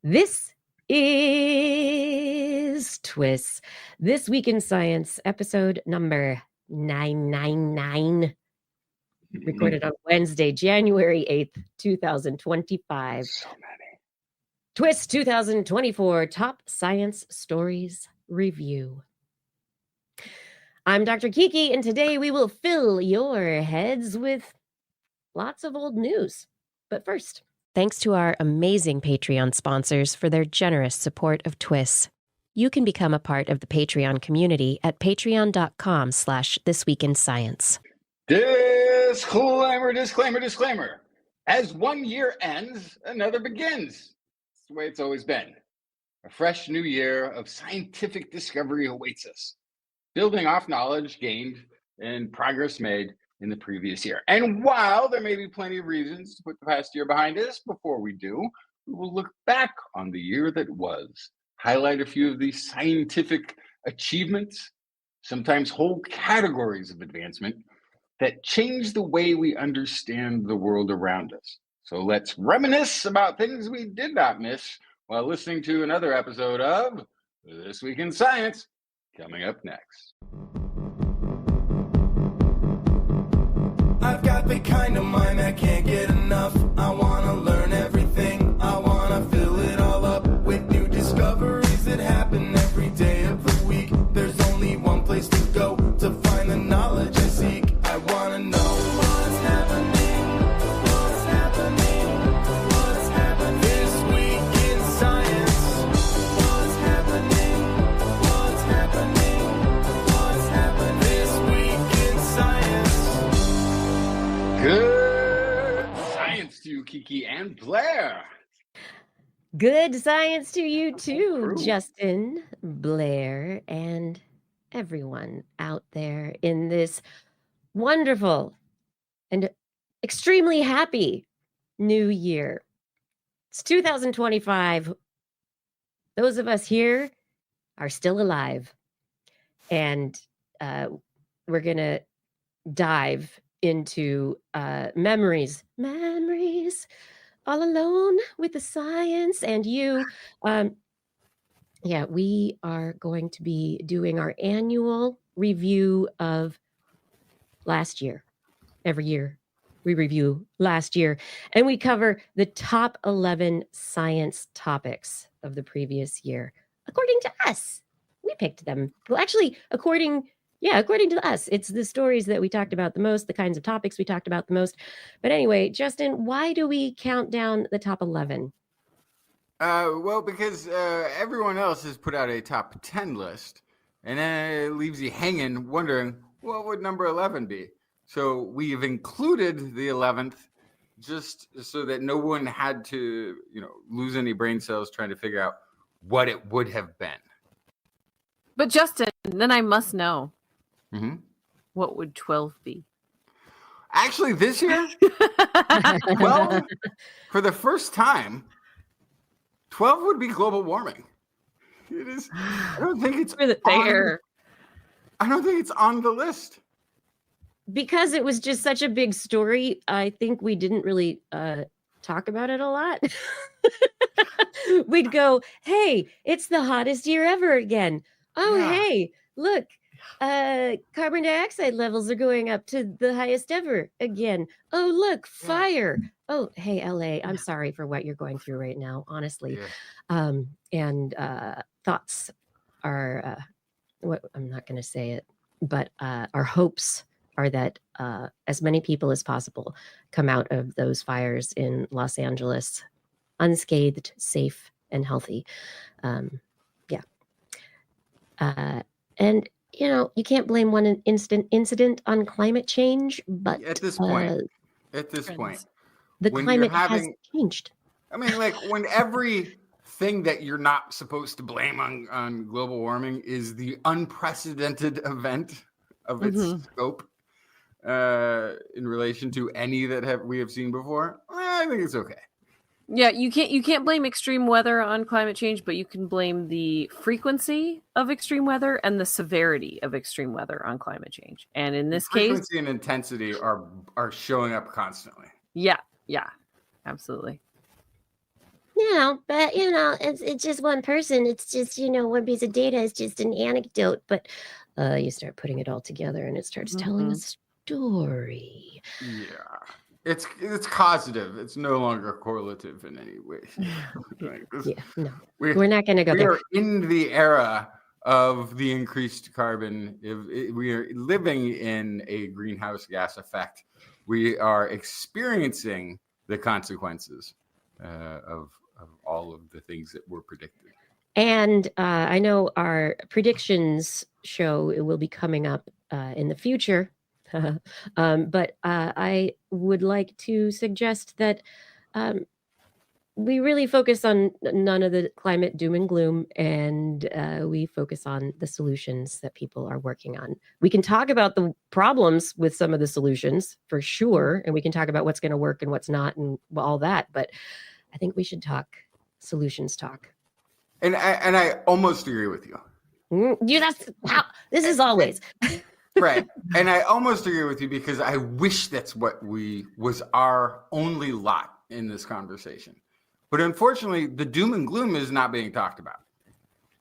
This is TWIS, This Week in Science, episode number 999, recorded on Wednesday, January 8th, 2025. So many. TWIS 2024 Top Science Stories Review. I'm Dr. Kiki, and today we will fill your heads with lots of old news. But first, thanks to our amazing Patreon sponsors for their generous support of TWIS. You can become a part of the Patreon community at patreon.com/thisweekinscience. Disclaimer. As one year ends, another begins. It's the way it's always been. A fresh new year of scientific discovery awaits us, building off knowledge gained and progress made in the previous year. And while there may be plenty of reasons to put the past year behind us, before we do, we will look back on the year that was, highlight a few of the scientific achievements, sometimes whole categories of advancement that change the way we understand the world around us. So let's reminisce about things we did not miss while listening to another episode of This Week in Science, coming up next. I've got the kind of mind that can't get enough. I want to learn everything. I want to fill it all up with new discoveries that happen every day of the week. There's only one place to go to find the knowledge I seek. I want to know what's happening. What's happening? What's happening this week in science? What's happening? What's happening? What's happening this week in science? Good science to you, Kiki and Blair. Good science to you too, crew. Justin, Blair, and everyone out there in this wonderful and extremely happy new year. It's 2025. Those of us here are still alive, and we're going to dive into memories all alone with the science and you. We are going to be doing our annual review of last year. Every year we review last year, and we cover the top 11 science topics of the previous year. According to us, we picked them. Well, actually, according to us, it's the stories that we talked about the most, the kinds of topics we talked about the most. But anyway, Justin, why do we count down the top 11? Well, because everyone else has put out a top 10 list, and then it leaves you hanging, wondering, what would number 11 be? So we've included the 11th just so that no one had to, lose any brain cells trying to figure out what it would have been. But Justin, then I must know. Mm-hmm. What would 12 be? Actually, this year, 12, for the first time, 12 would be global warming. It is. I don't think it's there. I don't think it's on the list. Because it was just such a big story, I think we didn't really talk about it a lot. We'd go, hey, it's the hottest year ever again. Oh, yeah. Hey, look, carbon dioxide levels are going up to the highest ever again. Oh, look, fire. Yeah. Oh, hey, LA, I'm sorry for what you're going through right now, honestly. Yeah. And thoughts are, what I'm not going to say it, but our hopes are that as many people as possible come out of those fires in Los Angeles unscathed, safe, and healthy. And, you can't blame one incident on climate change, but at this point, the climate has changed. I mean, like when everything that you're not supposed to blame on global warming is the unprecedented event of its scope in relation to any that we have seen before, I think it's okay. Yeah, you can't blame extreme weather on climate change, but you can blame the frequency of extreme weather and the severity of extreme weather on climate change. And in this case, frequency and intensity are showing up constantly. Yeah, absolutely. but it's just one person. It's just, one piece of data is just an anecdote. But you start putting it all together and it starts telling a story. Yeah. It's causative. It's no longer correlative in any way. No, we're not going to go there. We are in the era of the increased carbon. We are living in a greenhouse gas effect. We are experiencing the consequences of all of the things that were predicted. And I know our predictions show it will be coming up in the future. But I would like to suggest that we really focus on none of the climate doom and gloom, and we focus on the solutions that people are working on. We can talk about the problems with some of the solutions for sure, and we can talk about what's going to work and what's not and all that, but I think we should talk solutions talk. And I almost agree with you. That's how this is always. Right. And I almost agree with you because I wish that's what was our only lot in this conversation. But unfortunately, the doom and gloom is not being talked about.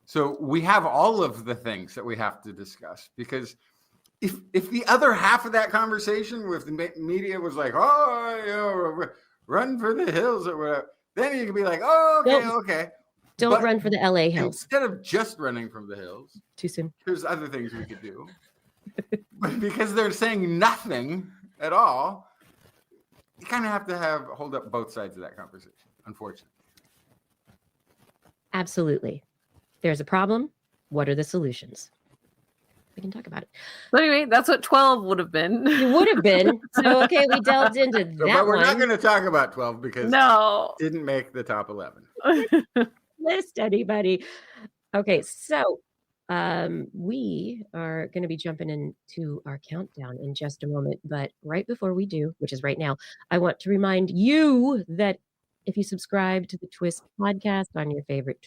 So we have all of the things that we have to discuss, because if the other half of that conversation with the media was like, run for the hills or whatever, then you could be like, okay. Don't run for the LA hills. Instead of just running from the hills. Too soon. There's other things we could do. But because they're saying nothing at all, you kind of have to hold up both sides of that conversation, unfortunately. Absolutely. There's a problem. What are the solutions? We can talk about it. But anyway, that's what 12 would have been. It would have been. So, okay, we delved into that. But we're not going to talk about 12 because it didn't make the top 11. List anybody. Okay, so we are going to be jumping into our countdown in just a moment. But right before we do, which is right now, I want to remind you that if you subscribe to the TWIS podcast on your favorite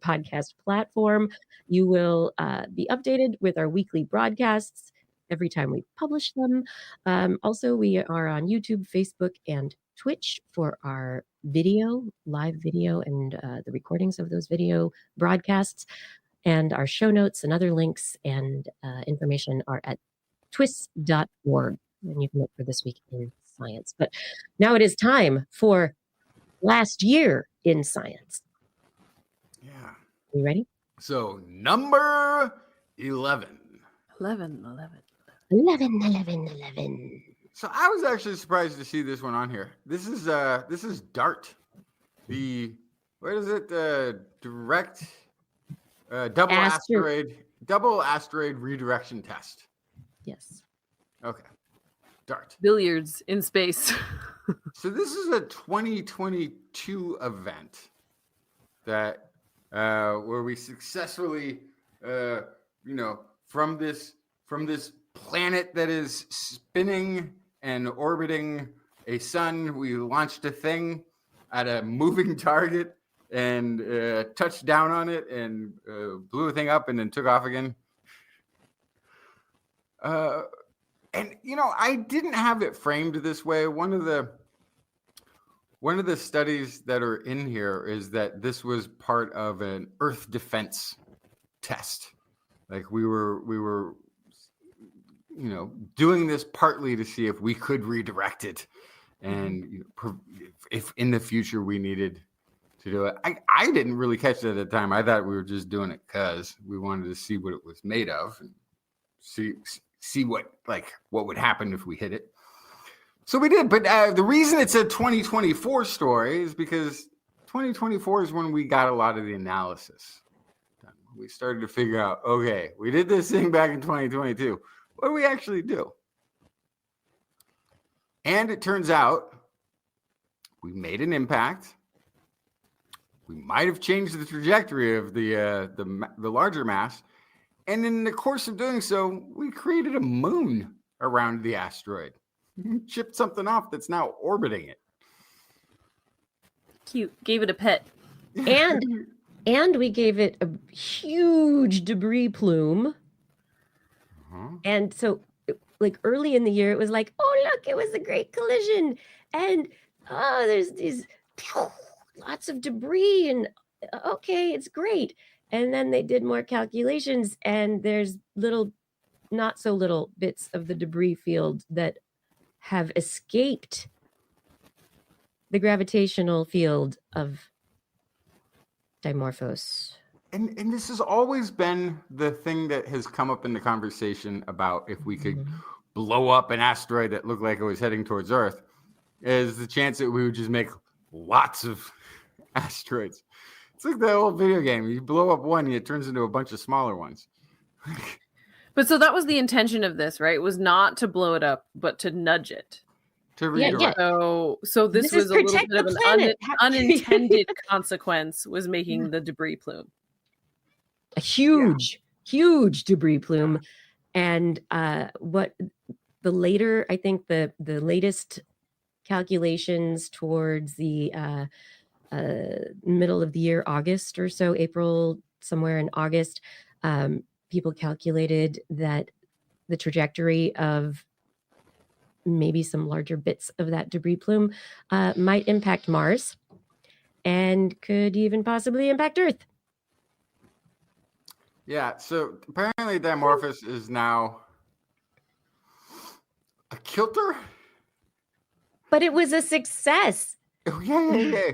podcast platform, you will be updated with our weekly broadcasts every time we publish them. Also, we are on YouTube, Facebook, and Twitch for our live video, and the recordings of those video broadcasts. And our show notes and other links and information are at TWIS.org. And you can look for This Week in Science. But now it is time for Last Year in Science. Yeah. You ready? So number 11. 11. So I was actually surprised to see this one on here. This is DART. Direct double asteroid redirection test. Yes. Okay. DART. Billiards in space. So this is a 2022 event that where we successfully from this planet that is spinning and orbiting a sun, we launched a thing at a moving target and touched down on it and blew the thing up and then took off again. And I didn't have it framed this way. One of the studies that are in here is that this was part of an Earth defense test. Like we were doing this partly to see if we could redirect it, and if in the future we needed to do it. I didn't really catch it at the time. I thought we were just doing it because we wanted to see what it was made of and see what would happen if we hit it. So we did. But the reason it's a 2024 story is because 2024 is when we got a lot of the analysis done. We started to figure out, okay, we did this thing back in 2022. What do we actually do? And it turns out we made an impact. We might have changed the trajectory of the larger mass. And in the course of doing so, we created a moon around the asteroid. Chipped something off that's now orbiting it. Cute. Gave it a pet. And we gave it a huge debris plume. And so early in the year, it was like, oh, look, it was a great collision. And there's these lots of debris, and okay, it's great. And then they did more calculations, and there's little, not so little bits of the debris field that have escaped the gravitational field of Dimorphos. And this has always been the thing that has come up in the conversation about if we could blow up an asteroid that looked like it was heading towards Earth, is the chance that we would just make lots of asteroids. It's like the old video game. You blow up one, and it turns into a bunch of smaller ones. But so that was the intention of this, right? It was not to blow it up, but to nudge it. To redirect. So this was a little bit of an unintended consequence, was making the debris plume. A huge debris plume. And what the later, I think the latest calculations towards the middle of the year, August or so, April, somewhere in August, people calculated that the trajectory of maybe some larger bits of that debris plume might impact Mars and could even possibly impact Earth. Yeah, so apparently Dimorphos is now a kilter. But it was a success. Oh, yeah.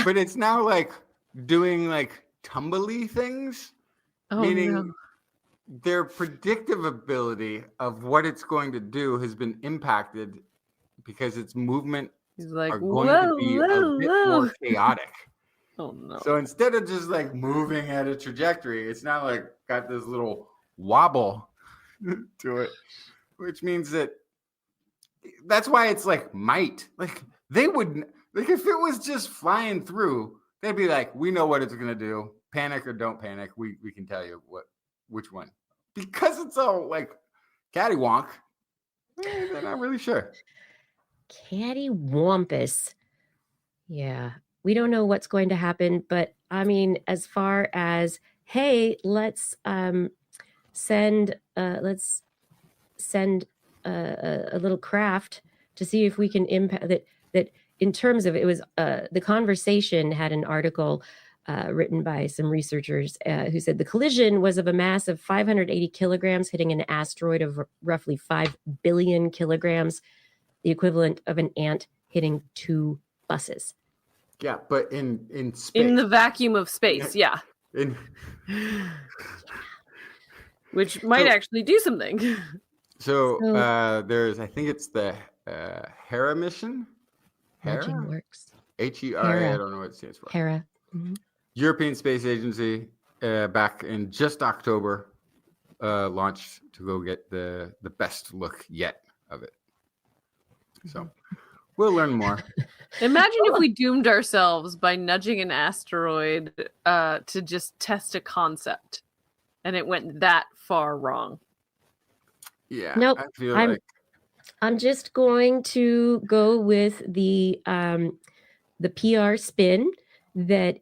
But it's now like doing like tumbly things, meaning their predictive ability of what it's going to do has been impacted because its movement are going to be a bit more chaotic. Oh no. So instead of just like moving at a trajectory, it's now like got this little wobble to it, which means that's why it's like might. Like they wouldn't, like if it was just flying through, they'd be like, we know what it's gonna do. Panic or don't panic. We can tell you which one. Because it's all like cattywonk, they're not really sure. Cattywampus. Yeah. We don't know what's going to happen, but I mean, as far as, hey, let's send a little craft to see if we can impact that in terms of, it was the Conversation had an article written by some researchers who said the collision was of a mass of 580 kilograms hitting an asteroid of roughly 5 billion kilograms, the equivalent of an ant hitting 2 buses. Yeah, but in space. In the vacuum of space, yeah. Which might actually do something. So there's, I think it's the Hera mission. Hera works. HERA, I don't know what it stands for. Hera. Mm-hmm. European Space Agency back in just October launched to go get the best look yet of it. So we'll learn more. Imagine if we doomed ourselves by nudging an asteroid to just test a concept, and it went that far wrong. Yeah. Nope. I feel like I'm just going to go with the PR spin that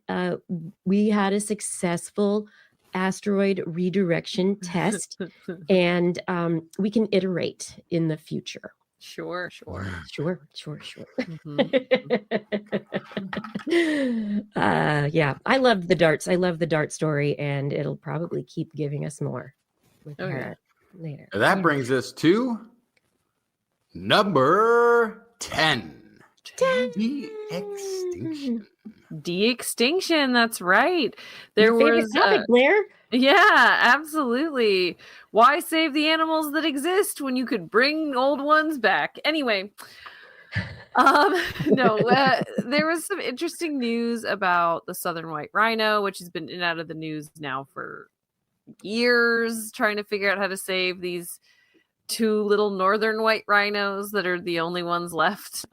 we had a successful asteroid redirection test, and we can iterate in the future. Sure. Mm-hmm. Yeah, I loved the darts. I love the dart story, and it'll probably keep giving us more with her later. That brings us to number 10. De-extinction. De-extinction, that's right. Your favorite topic, Blair. Yeah, absolutely. Why save the animals that exist when you could bring old ones back? Anyway, there was some interesting news about the southern white rhino, which has been in and out of the news now for years, trying to figure out how to save these 2 little northern white rhinos that are the only ones left.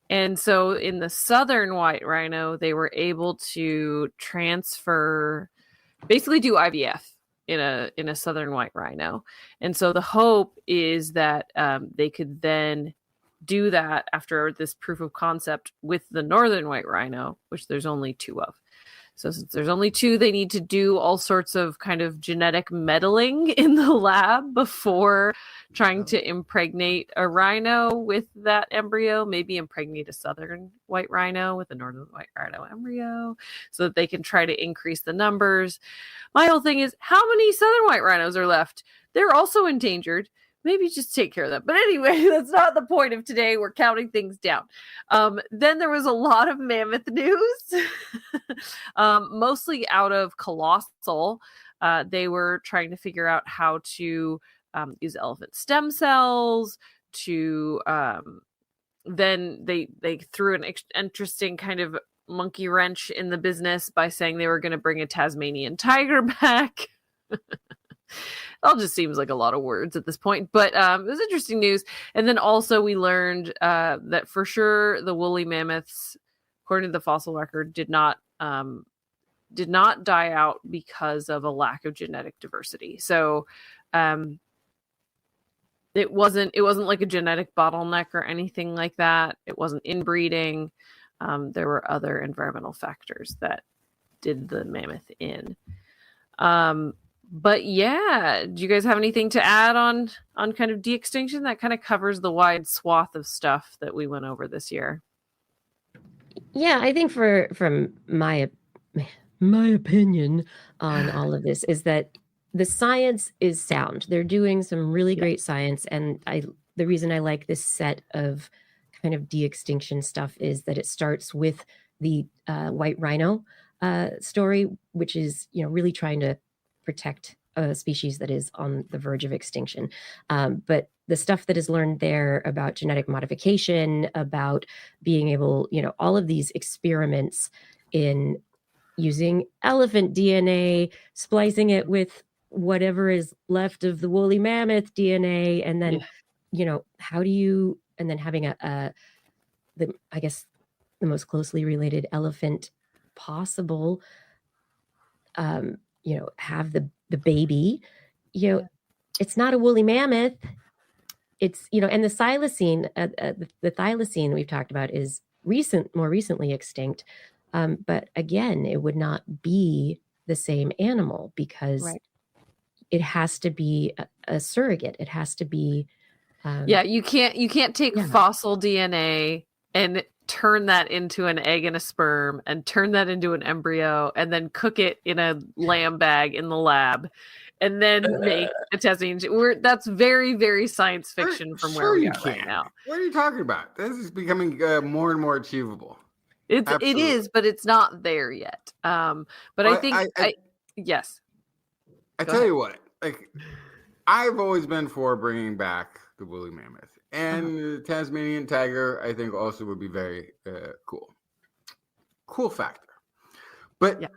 And so in the southern white rhino, they were able to basically do IVF in a southern white rhino. And so the hope is that they could then do that after this proof of concept with the northern white rhino, which there's only 2 of. So since there's only 2, they need to do all sorts of kind of genetic meddling in the lab before trying to impregnate a rhino with that embryo, maybe impregnate a southern white rhino with a northern white rhino embryo so that they can try to increase the numbers. My whole thing is, how many southern white rhinos are left? They're also endangered. Maybe just take care of them. But anyway, that's not the point of today. We're counting things down. Then there was a lot of mammoth news, mostly out of Colossal. They were trying to figure out how to use elephant stem cells to then they threw an interesting kind of monkey wrench in the business by saying they were going to bring a Tasmanian tiger back. All just seems like a lot of words at this point, but it was interesting news. And then also we learned that for sure the woolly mammoths, according to the fossil record, did not die out because of a lack of genetic diversity. So it wasn't like a genetic bottleneck or anything like that. It wasn't inbreeding. There were other environmental factors that did the mammoth in. But yeah, do you guys have anything to add on kind of de-extinction? That kind of covers the wide swath of stuff that we went over this year. Yeah, I think from my opinion on all of this is that the science is sound. They're doing some really great science, and the reason I like this set of kind of de-extinction stuff is that it starts with the white rhino story, which is really trying to protect a species that is on the verge of extinction. But the stuff that is learned there about genetic modification, about being able, all of these experiments in using elephant DNA, splicing it with whatever is left of the woolly mammoth DNA, and then, how do you, and then having I guess the most closely related elephant possible, have the baby, it's not a woolly mammoth. It's, and the thylacine, the thylacine we've talked about is more recently extinct. But again, it would not be the same animal because it has to be a surrogate. It has to be. You can't take fossil DNA and turn that into an egg and a sperm and turn that into an embryo and then cook it in a lamb bag in the lab and then make a testing. That's very, very science fiction from where we are right now. What are you talking about? This is becoming more and more achievable. It is, but it's not there yet. But I think yes. I tell you what, I've always been for bringing back the woolly mammoth. And the Tasmanian tiger, I think, also would be very cool. Cool factor. But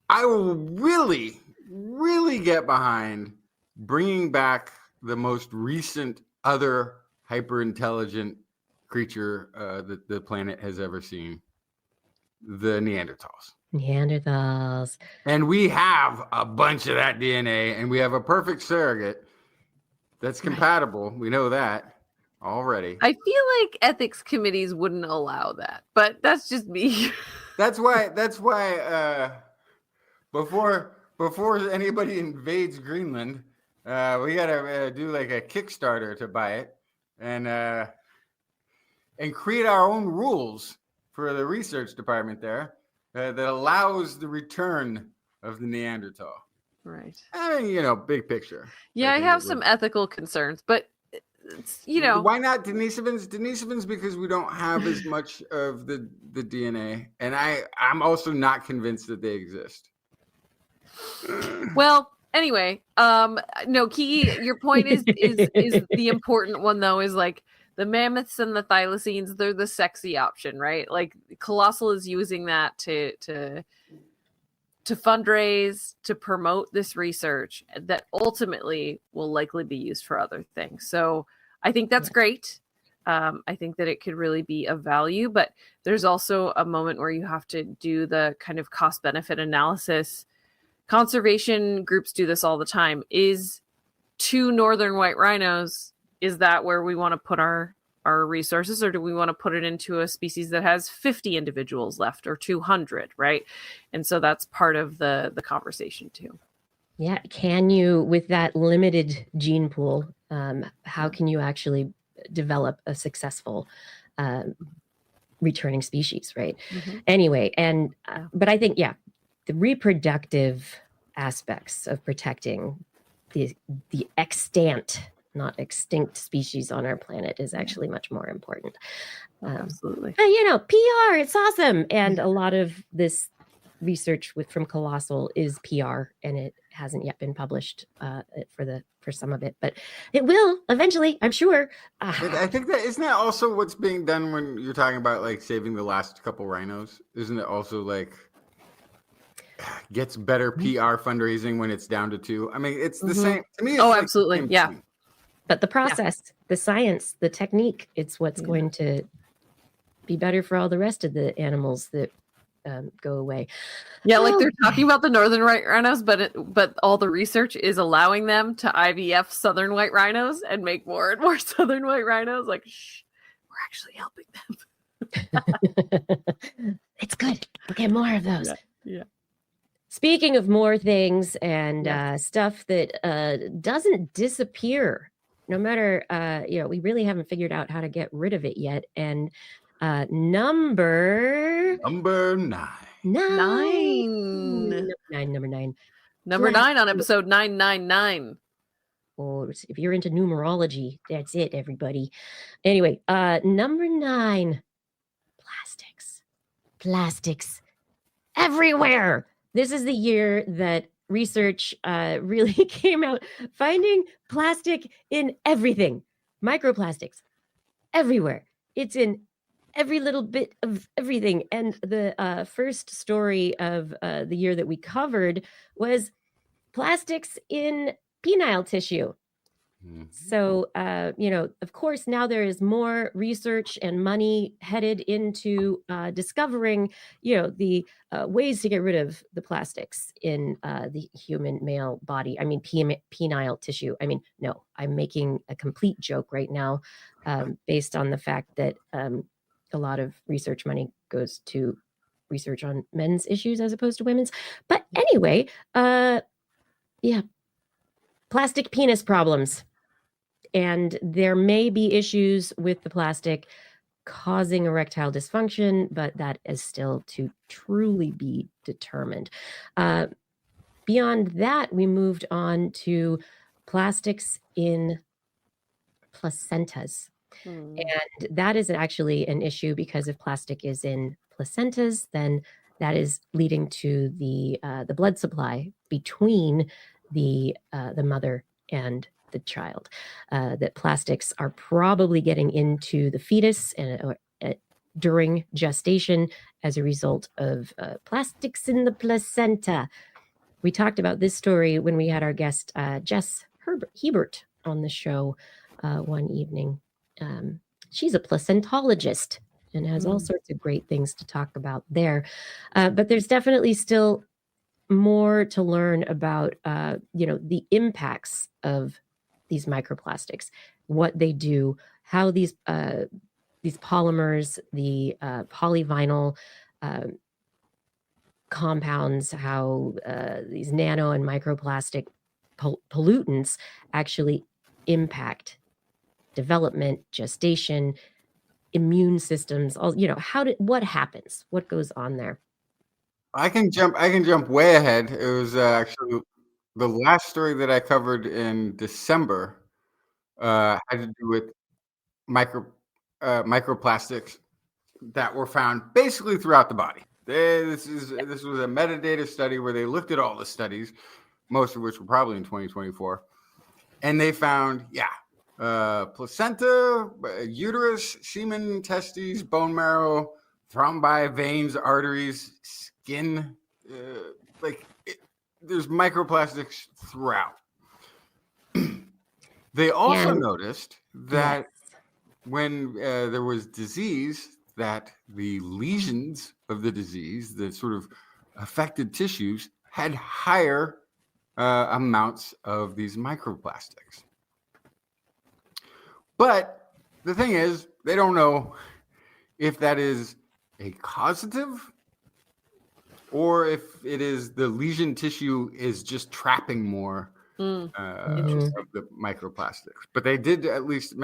I will really, really get behind bringing back the most recent other hyper-intelligent creature that the planet has ever seen, the Neanderthals. And we have a bunch of that DNA, and we have a perfect surrogate that's compatible. We know that already. I feel like ethics committees wouldn't allow that, but that's just me. That's why before anybody invades Greenland, we gotta do like a Kickstarter to buy it and create our own rules for the research department there that allows the return of the Neanderthal. Right. I mean, big picture. Yeah, I have some ethical concerns, but why not Denisovans? Denisovans because we don't have as much of the DNA, and I'm also not convinced that they exist. Well, anyway, no, Key, your point is the important one though, is like the mammoths and the thylacines, they're the sexy option, right? Like Colossal is using that to fundraise, to promote this research that ultimately will likely be used for other things. So I think that's great. I think that it could really be of value, but there's also a moment where you have to do the kind of cost benefit analysis. Conservation groups do this all the time. Is 2 northern white rhinos, is that where we want to put our our resources, or do we want to put it into a species that has 50 individuals left or 200, right? And so that's part of the conversation too. Yeah. Can you, with that limited gene pool, how can you actually develop a successful returning species, right? Anyway, and but I think, yeah, the reproductive aspects of protecting the extant, not extinct species on our planet is actually much more important. Absolutely. But, you know, PR, it's awesome. And a lot of this research from Colossal is PR, and it hasn't yet been published for some of it, but it will eventually, I'm sure. But I think that isn't that also what's being done when you're talking about like saving the last couple rhinos? Isn't it also like gets better PR fundraising when it's down to 2? I mean, it's the same to me. It's like absolutely, yeah. thing. But the process, the science, the technique, it's what's going to be better for all the rest of the animals that go away. Yeah, like they're talking about the northern white rhinos, but all the research is allowing them to IVF southern white rhinos and make more and more southern white rhinos. Like, shh, we're actually helping them. It's good. We'll get more of those. Yeah. Speaking of more things and stuff that doesn't disappear, no matter, we really haven't figured out how to get rid of it yet. And number 9. Number nine. Number 9 on episode 999. Oh, if you're into numerology, that's it, everybody. Anyway, number 9, plastics everywhere. This is the year that research really came out finding plastic in everything, microplastics everywhere. It's in every little bit of everything. And the first story of the year that we covered was plastics in penile tissue. So, of course, now there is more research and money headed into discovering, the ways to get rid of the plastics in the human male body. I mean, penile tissue. I mean, no, I'm making a complete joke right now based on the fact that a lot of research money goes to research on men's issues as opposed to women's. But anyway, plastic penis problems. And there may be issues with the plastic causing erectile dysfunction, but that is still to truly be determined. Beyond that, we moved on to plastics in placentas. And that is actually an issue because if plastic is in placentas, then that is leading to the blood supply between the mother and the child. That plastics are probably getting into the fetus and during gestation as a result of plastics in the placenta. We talked about this story when we had our guest Jess Hebert on the show one evening. She's a placentologist and has all sorts of great things to talk about there. But there's definitely still more to learn about, the impacts of these microplastics, what they do, how these polymers, the polyvinyl compounds, how these nano and microplastic pollutants actually impact development, gestation, immune systems. What happens? What goes on there? I can jump way ahead. It was actually the last story that I covered in December had to do with microplastics that were found basically throughout the body. This was a metadata study where they looked at all the studies, most of which were probably in 2024, and they found placenta, uterus, semen, testes, bone marrow, thrombi, veins, arteries, skin, there's microplastics throughout. They also noticed that when there was disease, that the lesions of the disease, the sort of affected tissues, had higher amounts of these microplastics. But the thing is, they don't know if that is a causative or if it is the lesion tissue is just trapping more of the microplastics. But they did at least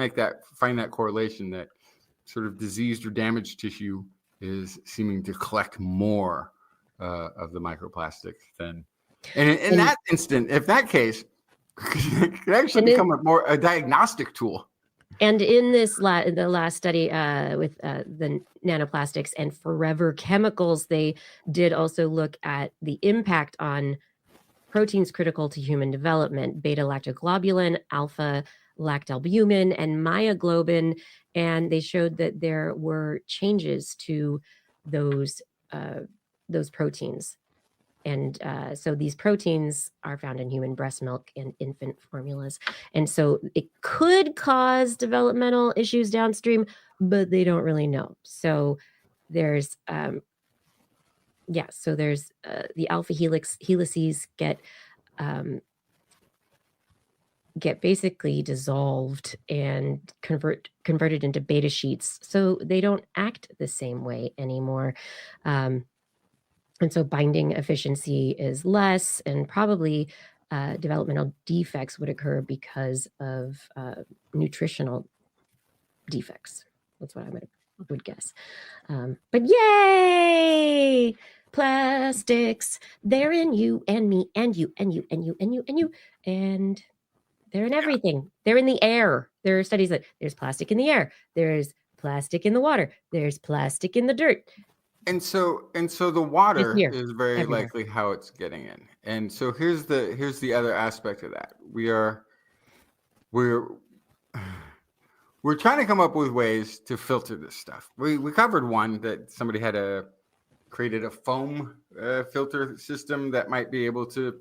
find that correlation that sort of diseased or damaged tissue is seeming to collect more of the microplastic than. And in that instant, if that case, it could actually become a diagnostic tool. And in this the last study with the nanoplastics and forever chemicals, they did also look at the impact on proteins critical to human development: beta-lactoglobulin, alpha-lactalbumin, and myoglobin. And they showed that there were changes to those proteins. And so these proteins are found in human breast milk and infant formulas. And so it could cause developmental issues downstream, but they don't really know. So there's, the alpha helices get basically dissolved and converted into beta sheets. So they don't act the same way anymore. And so binding efficiency is less, and probably developmental defects would occur because of nutritional defects. That's what I would guess. But yay! Plastics, they're in you and me and you and you and you and you and you. And they're in everything. They're in the air. There are studies that there's plastic in the air. There's plastic in the water. There's plastic in the dirt. And so the water is very everywhere. likely how it's getting in. And so here's the other aspect of that. We're trying to come up with ways to filter this stuff. We covered one that somebody had created a foam filter system that might be able to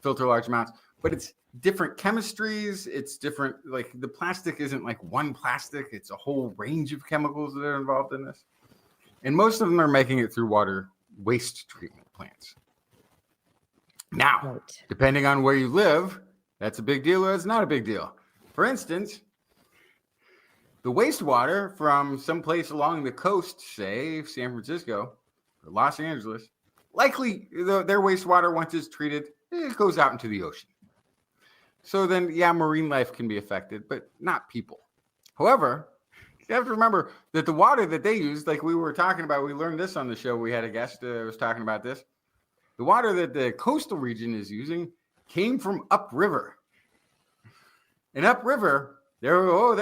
filter large amounts, but it's different chemistries. It's different. Like the plastic isn't like one plastic. It's a whole range of chemicals that are involved in this. And most of them are making it through water waste treatment plants. Now, depending on where you live, that's a big deal or it's not a big deal. For instance, the wastewater from someplace along the coast, say San Francisco or Los Angeles, likely their wastewater, once it's treated, it goes out into the ocean. So then, marine life can be affected, but not people. However, you have to remember that the water that they use, like we were talking about, we learned this on the show. We had a guest was talking about this. The water that the coastal region is using came from upriver. And upriver, there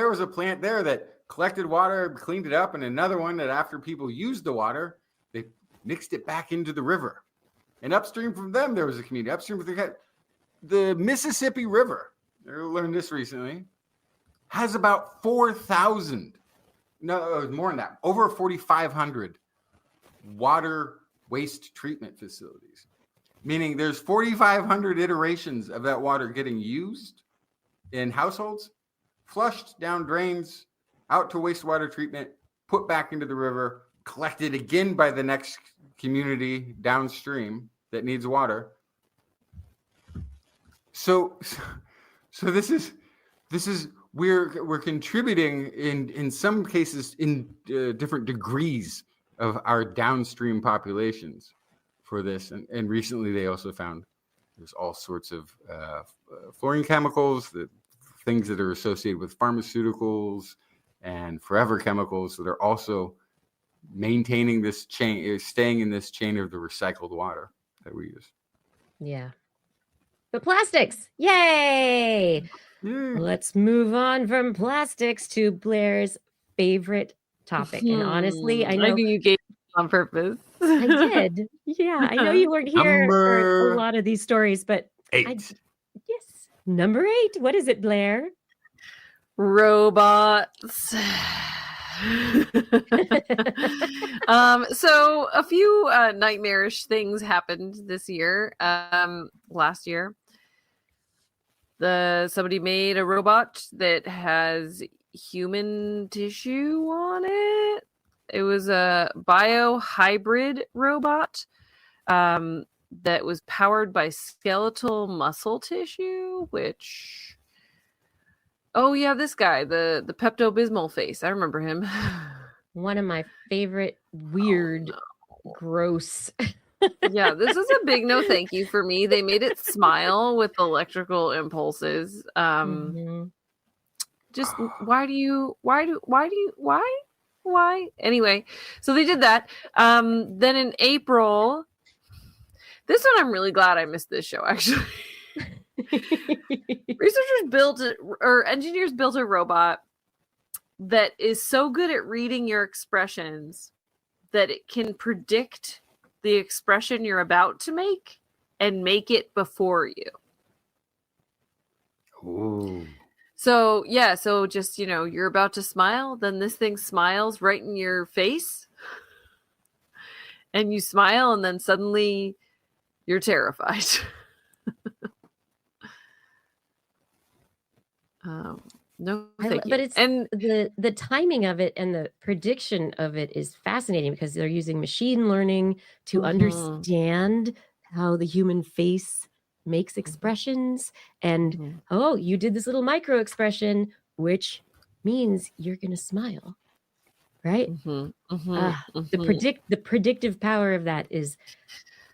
was a plant there that collected water, cleaned it up, and another one that after people used the water, they mixed it back into the river. And upstream from them, there was a community. Upstream from the Mississippi River, I learned this recently, has about 4,000. No, more than that. Over 4,500 water waste treatment facilities. Meaning there's 4,500 iterations of that water getting used in households, flushed down drains, out to wastewater treatment, put back into the river, collected again by the next community downstream that needs water. So this is we're contributing in some cases in different degrees of our downstream populations for this. And recently they also found there's all sorts of fluorine chemicals, things that are associated with pharmaceuticals and forever chemicals that are also maintaining this chain, staying in this chain of the recycled water that we use. Yeah. But plastics, yay! Let's move on from plastics to Blair's favorite topic. And honestly, I know I think you gave it on purpose. I did. Yeah, I know you weren't here for a lot of these stories, but 8. Yes, number 8. What is it, Blair? Robots. So a few nightmarish things happened this year. Last year, somebody made a robot that has human tissue on it. It was a biohybrid robot that was powered by skeletal muscle tissue, which Oh yeah, this guy, the Pepto-Bismol face. I remember him. One of my favorite weird, gross. Yeah, this is a big no thank you for me. They made it smile with electrical impulses. Mhm. Just why anyway, so they did that. Then in April, this one I'm really glad I missed this show actually. Engineers built a robot that is so good at reading your expressions that it can predict the expression you're about to make and make it before you. Ooh. So yeah, so just you're about to smile, then this thing smiles right in your face, and you smile, and then suddenly you're terrified. No, thank you. But it's the timing of it and the prediction of it is fascinating because they're using machine learning to understand how the human face makes expressions. And oh, you did this little micro expression, which means you're going to smile, right? The predictive power of that is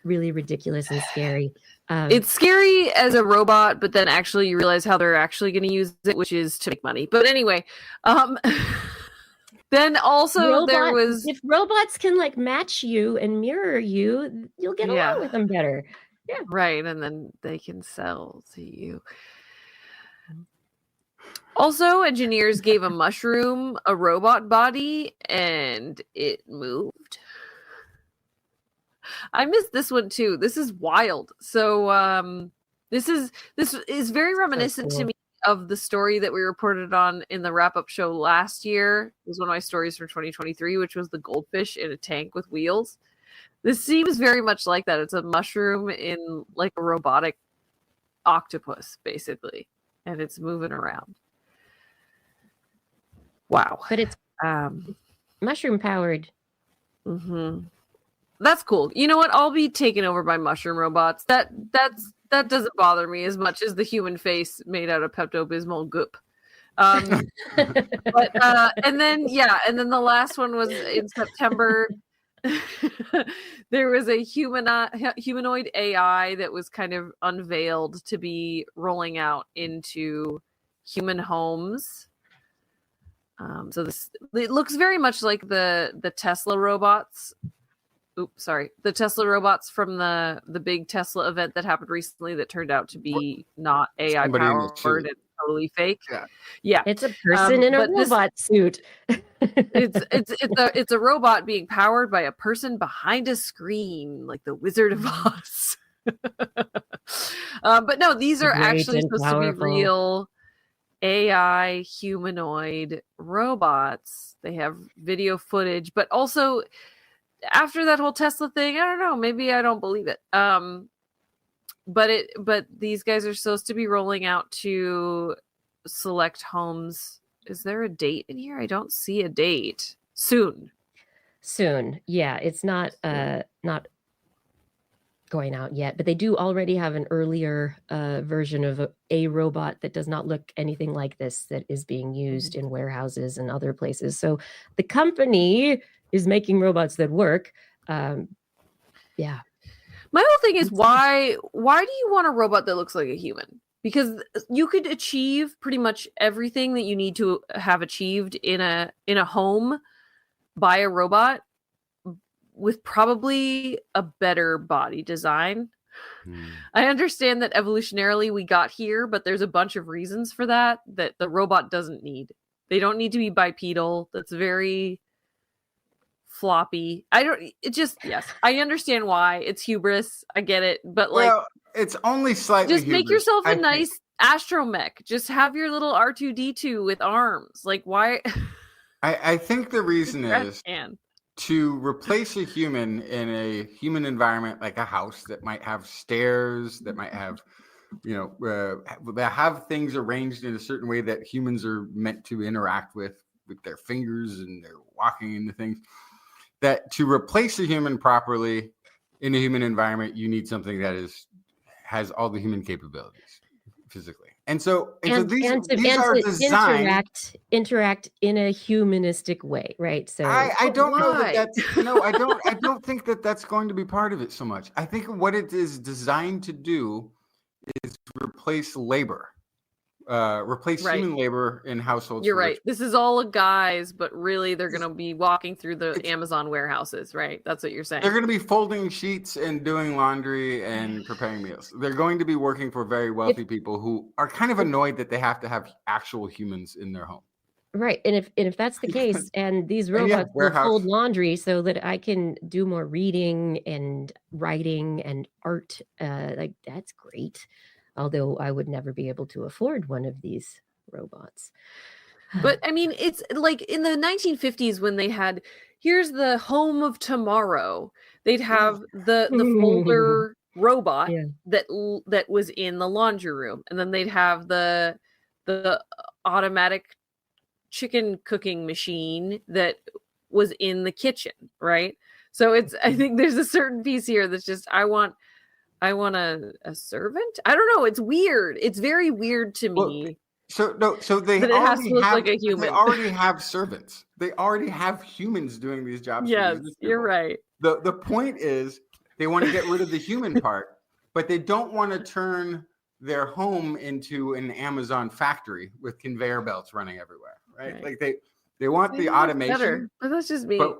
really ridiculous and scary. It's scary as a robot, but then actually you realize how they're actually going to use it, which is to make money. But anyway, then also there was, if robots can like match you and mirror you, you'll get along with them better. Yeah, right, and then they can sell to you. Also, engineers gave a mushroom a robot body, and it moved. I missed this one too. This is wild. So this is very reminiscent to me of the story that we reported on in the wrap-up show last year. It was one of my stories for 2023, which was the goldfish in a tank with wheels. This seems very much like that. It's a mushroom in like a robotic octopus, basically, and it's moving around. Wow. But it's mushroom powered. That's cool. You know what? I'll be taken over by mushroom robots. That doesn't bother me as much as the human face made out of Pepto-Bismol goop. And then the last one was in September. There was a humanoid AI that was kind of unveiled to be rolling out into human homes. So it looks very much like the Tesla robots. The Tesla robots from the big Tesla event that happened recently that turned out to be not AI powered and totally fake. Yeah. It's a person in a robot suit. It's a robot being powered by a person behind a screen, like the Wizard of Oz. But no, these are actually supposed to be real AI humanoid robots. They have video footage, but also after that whole Tesla thing, I don't know, maybe I don't believe it. But these guys are supposed to be rolling out to select homes. Is there a date in here? I don't see a date. Soon. Yeah, it's not going out yet, but they do already have an earlier version of a robot that does not look anything like this that is being used in warehouses and other places. So the company is making robots that work. Yeah. My whole thing is why do you want a robot that looks like a human? Because you could achieve pretty much everything that you need to have achieved in a home by a robot with probably a better body design. I understand that evolutionarily we got here, but there's a bunch of reasons for that the robot doesn't need. They don't need to be bipedal. That's very floppy. Yes, I understand why. It's hubris. I get it. But it's only slightly just make yourself a nice astromech. Just have your little R2-D2 with arms. Like, why? I think the reason is to replace a human in a human environment, like a house that might have stairs, that might have, that have things arranged in a certain way that humans are meant to interact with their fingers and they're walking into things. That to replace a human properly in a human environment, you need something that has all the human capabilities physically. And so these and are to designed. interact in a humanistic way, right? So I don't know that Why? that's no, I don't think that that's going to be part of it so much. I think what it is designed to do is replace labor, replace Right. human labor in households. You're for right. rich This is all guys, but really they're going to be walking through the It's- Amazon warehouses, right? That's what you're saying. They're going to be folding sheets and doing laundry and preparing meals. They're going to be working for very wealthy people who are kind of annoyed that they have to have actual humans in their home. right. And if that's the case, and these And yeah, robots will warehouse. fold laundry so that I can do more reading and writing and art, like that's great. Although I would never be able to afford one of these robots. But I mean, it's like in the 1950s when they had, here's the home of tomorrow. They'd have the folder robot Yeah. that was in the laundry room, and then they'd have the automatic chicken cooking machine that was in the kitchen, right? So it's, I think there's a certain piece here that's just I want a servant. I don't know. It's weird. It's very weird to me. So they But it has already to look have like a They human. already have servants. They already have humans doing these jobs. for Yes, these rich you're people. right. The point is they want to get rid of the human part, but they don't want to turn their home into an Amazon factory with conveyor belts running everywhere, right? Right. Like they want the automation, Better, but that's just me. but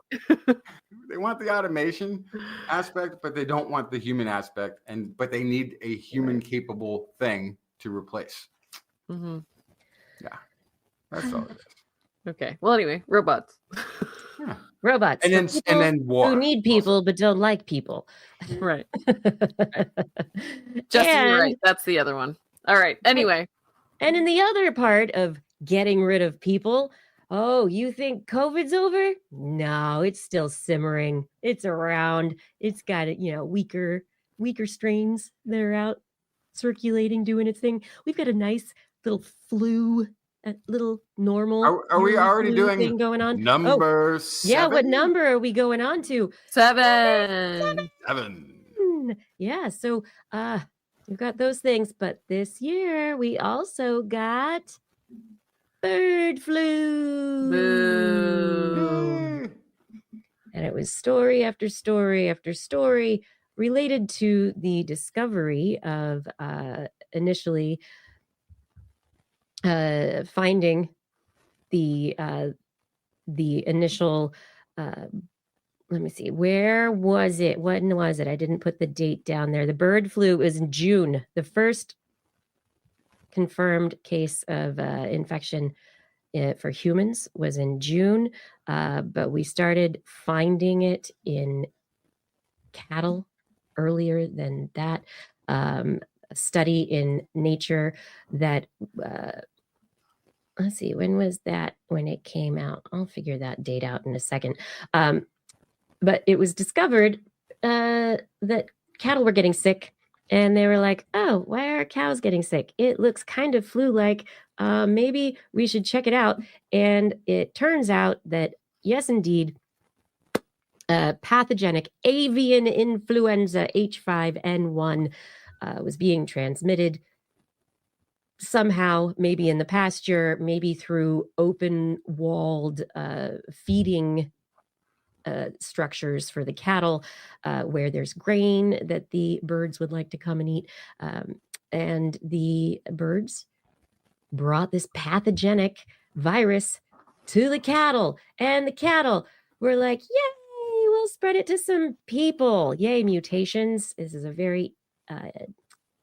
they want the automation aspect, but they don't want the human aspect, but they need a human capable thing to replace. Mm-hmm. Yeah, that's all it is. Okay. Well, anyway, robots. Yeah. Robots. And for then people war. who need people but don't like people. Right. Justin, you're right. That's the other one. All right. Anyway. And in the other part of getting rid of people, oh, you think COVID's over? No, it's still simmering. It's around. It's got weaker strains that are out circulating, doing its thing. We've got a nice little flu, a little normal. Are we already flu doing thing going on? number Oh, 7? yeah, what number are we going on to? 7. 7. Yeah, so we've got those things, but this year we also got bird flu. Boo. And it was story after story after story related to the discovery of initially finding the initial let me see, where was it? When was it? I didn't put the date down there. The bird flu was in June. The first confirmed case of infection for humans was in June, but we started finding it in cattle earlier than that. A study in Nature that, let's see, when was that when it came out? I'll figure that date out in a second. But it was discovered that cattle were getting sick, and they were like, oh, why are cows getting sick? It looks kind of flu-like. Maybe we should check it out. And it turns out that, yes, indeed, pathogenic avian influenza H5N1 was being transmitted somehow, maybe in the pasture, maybe through open-walled feeding structures for the cattle, where there's grain that the birds would like to come and eat. And the birds brought this pathogenic virus to the cattle, and the cattle were like, yay, we'll spread it to some people. Yay, mutations. This is a very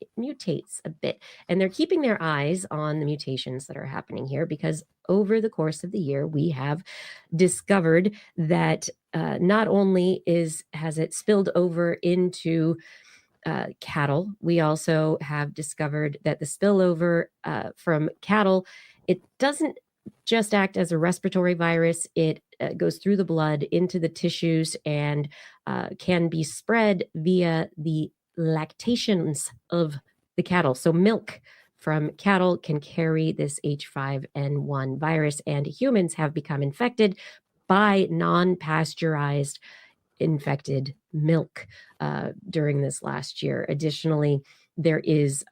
it mutates a bit, and they're keeping their eyes on the mutations that are happening here, because over the course of the year we have discovered that not only has it spilled over into cattle, we also have discovered that the spillover from cattle, it doesn't just act as a respiratory virus. It goes through the blood into the tissues and can be spread via the lactations of the cattle. So milk from cattle can carry this H5N1 virus, and humans have become infected by non-pasteurized infected milk during this last year. Additionally, there is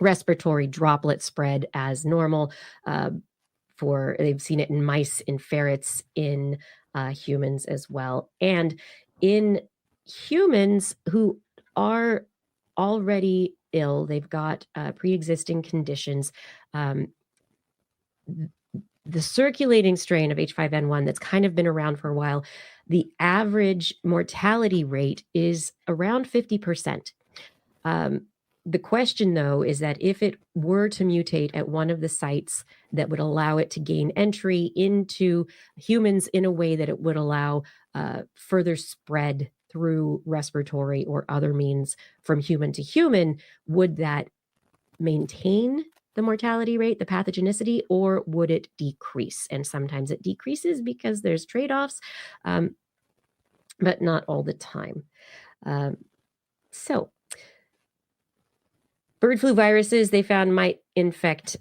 respiratory droplet spread as normal. They've seen it in mice, in ferrets, in humans as well. And in humans who are already ill, they've got pre-existing conditions. The circulating strain of H5N1 that's kind of been around for a while, the average mortality rate is around 50%. The question, though, is that if it were to mutate at one of the sites that would allow it to gain entry into humans in a way that it would allow further spread through respiratory or other means from human to human, would that maintain the mortality rate, the pathogenicity, or would it decrease? And sometimes it decreases because there's trade-offs, but not all the time. So bird flu viruses, they found, might infect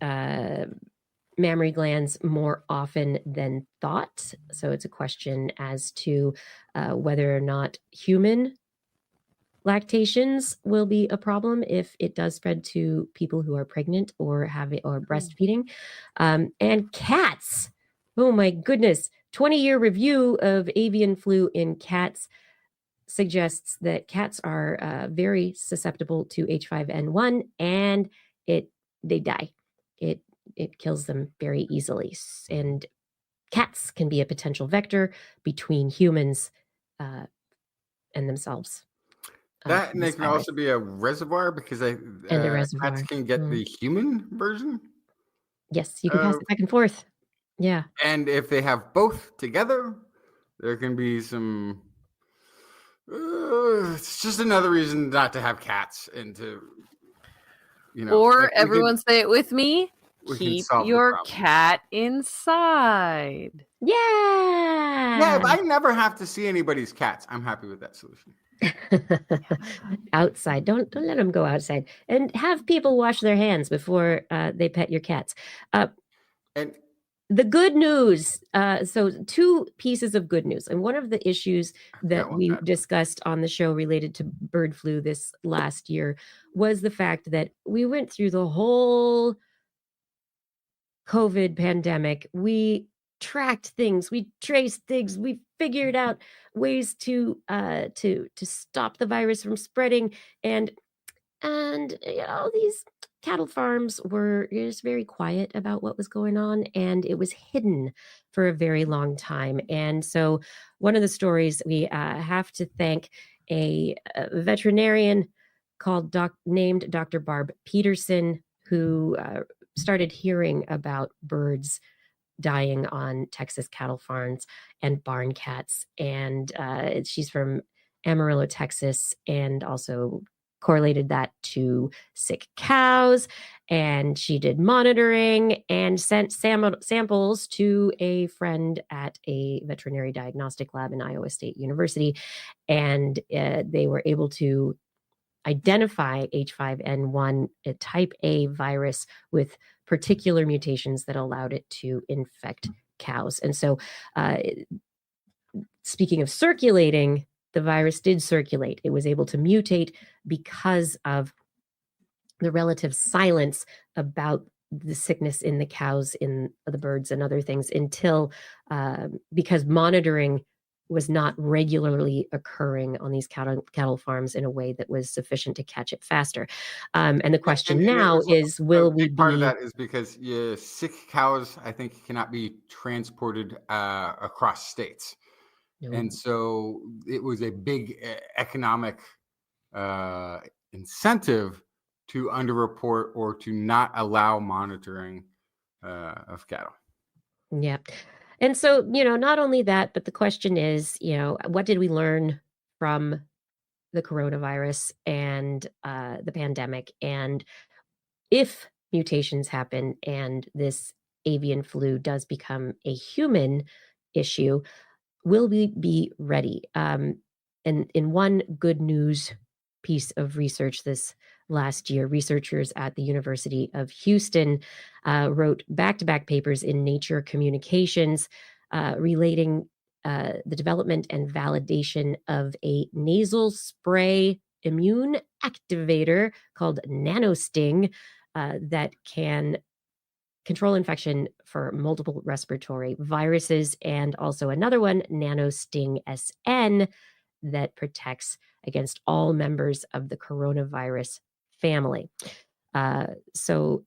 mammary glands more often than thought. So it's a question as to whether or not human lactations will be a problem if it does spread to people who are pregnant or breastfeeding. And cats, oh my goodness, 20-year review of avian flu in cats suggests that cats are very susceptible to H5N1, and they die. It kills them very easily. And cats can be a potential vector between humans and themselves. That and they can also be a reservoir because And a reservoir. cats can get the human version. Yes, you can pass it back and forth. Yeah. And if they have both together, there can be some. It's just another reason not to have cats and to, Or like everyone say it with me. we can Keep solve the your problem. cat inside. Yeah. If I never have to see anybody's cats, I'm happy with that solution. Outside. Don't let them go outside. And have people wash their hands before they pet your cats. And the good news. So 2 pieces of good news. And one of the issues that we discussed on the show related to bird flu this last year was the fact that we went through the whole COVID pandemic. We tracked things, we traced things, we figured out ways to stop the virus from spreading, and these cattle farms were just very quiet about what was going on, and it was hidden for a very long time. And so one of the stories, we have to thank a veterinarian named Dr. Barb Peterson, who started hearing about birds dying on Texas cattle farms and barn cats. And she's from Amarillo, Texas, and also correlated that to sick cows. And she did monitoring and sent samples to a friend at a veterinary diagnostic lab in Iowa State University. And they were able to identify H5N1, a type A virus with particular mutations that allowed it to infect cows. And so, speaking of circulating, the virus did circulate. It was able to mutate because of the relative silence about the sickness in the cows, in the birds, and other things until, because monitoring was not regularly occurring on these cattle farms in a way that was sufficient to catch it faster. And the question now is, will we be... Part of that is because sick cows, I think, cannot be transported across states. No. And so it was a big economic incentive to underreport or to not allow monitoring of cattle. Yeah. And so, not only that, but the question is, what did we learn from the coronavirus and the pandemic? And if mutations happen and this avian flu does become a human issue, will we be ready? And in one good news piece of research this last year, researchers at the University of Houston wrote back-to-back papers in Nature Communications relating the development and validation of a nasal spray immune activator called NanoSting that can control infection for multiple respiratory viruses, and also another one, nanosting SN, that protects against all members of the coronavirus family. So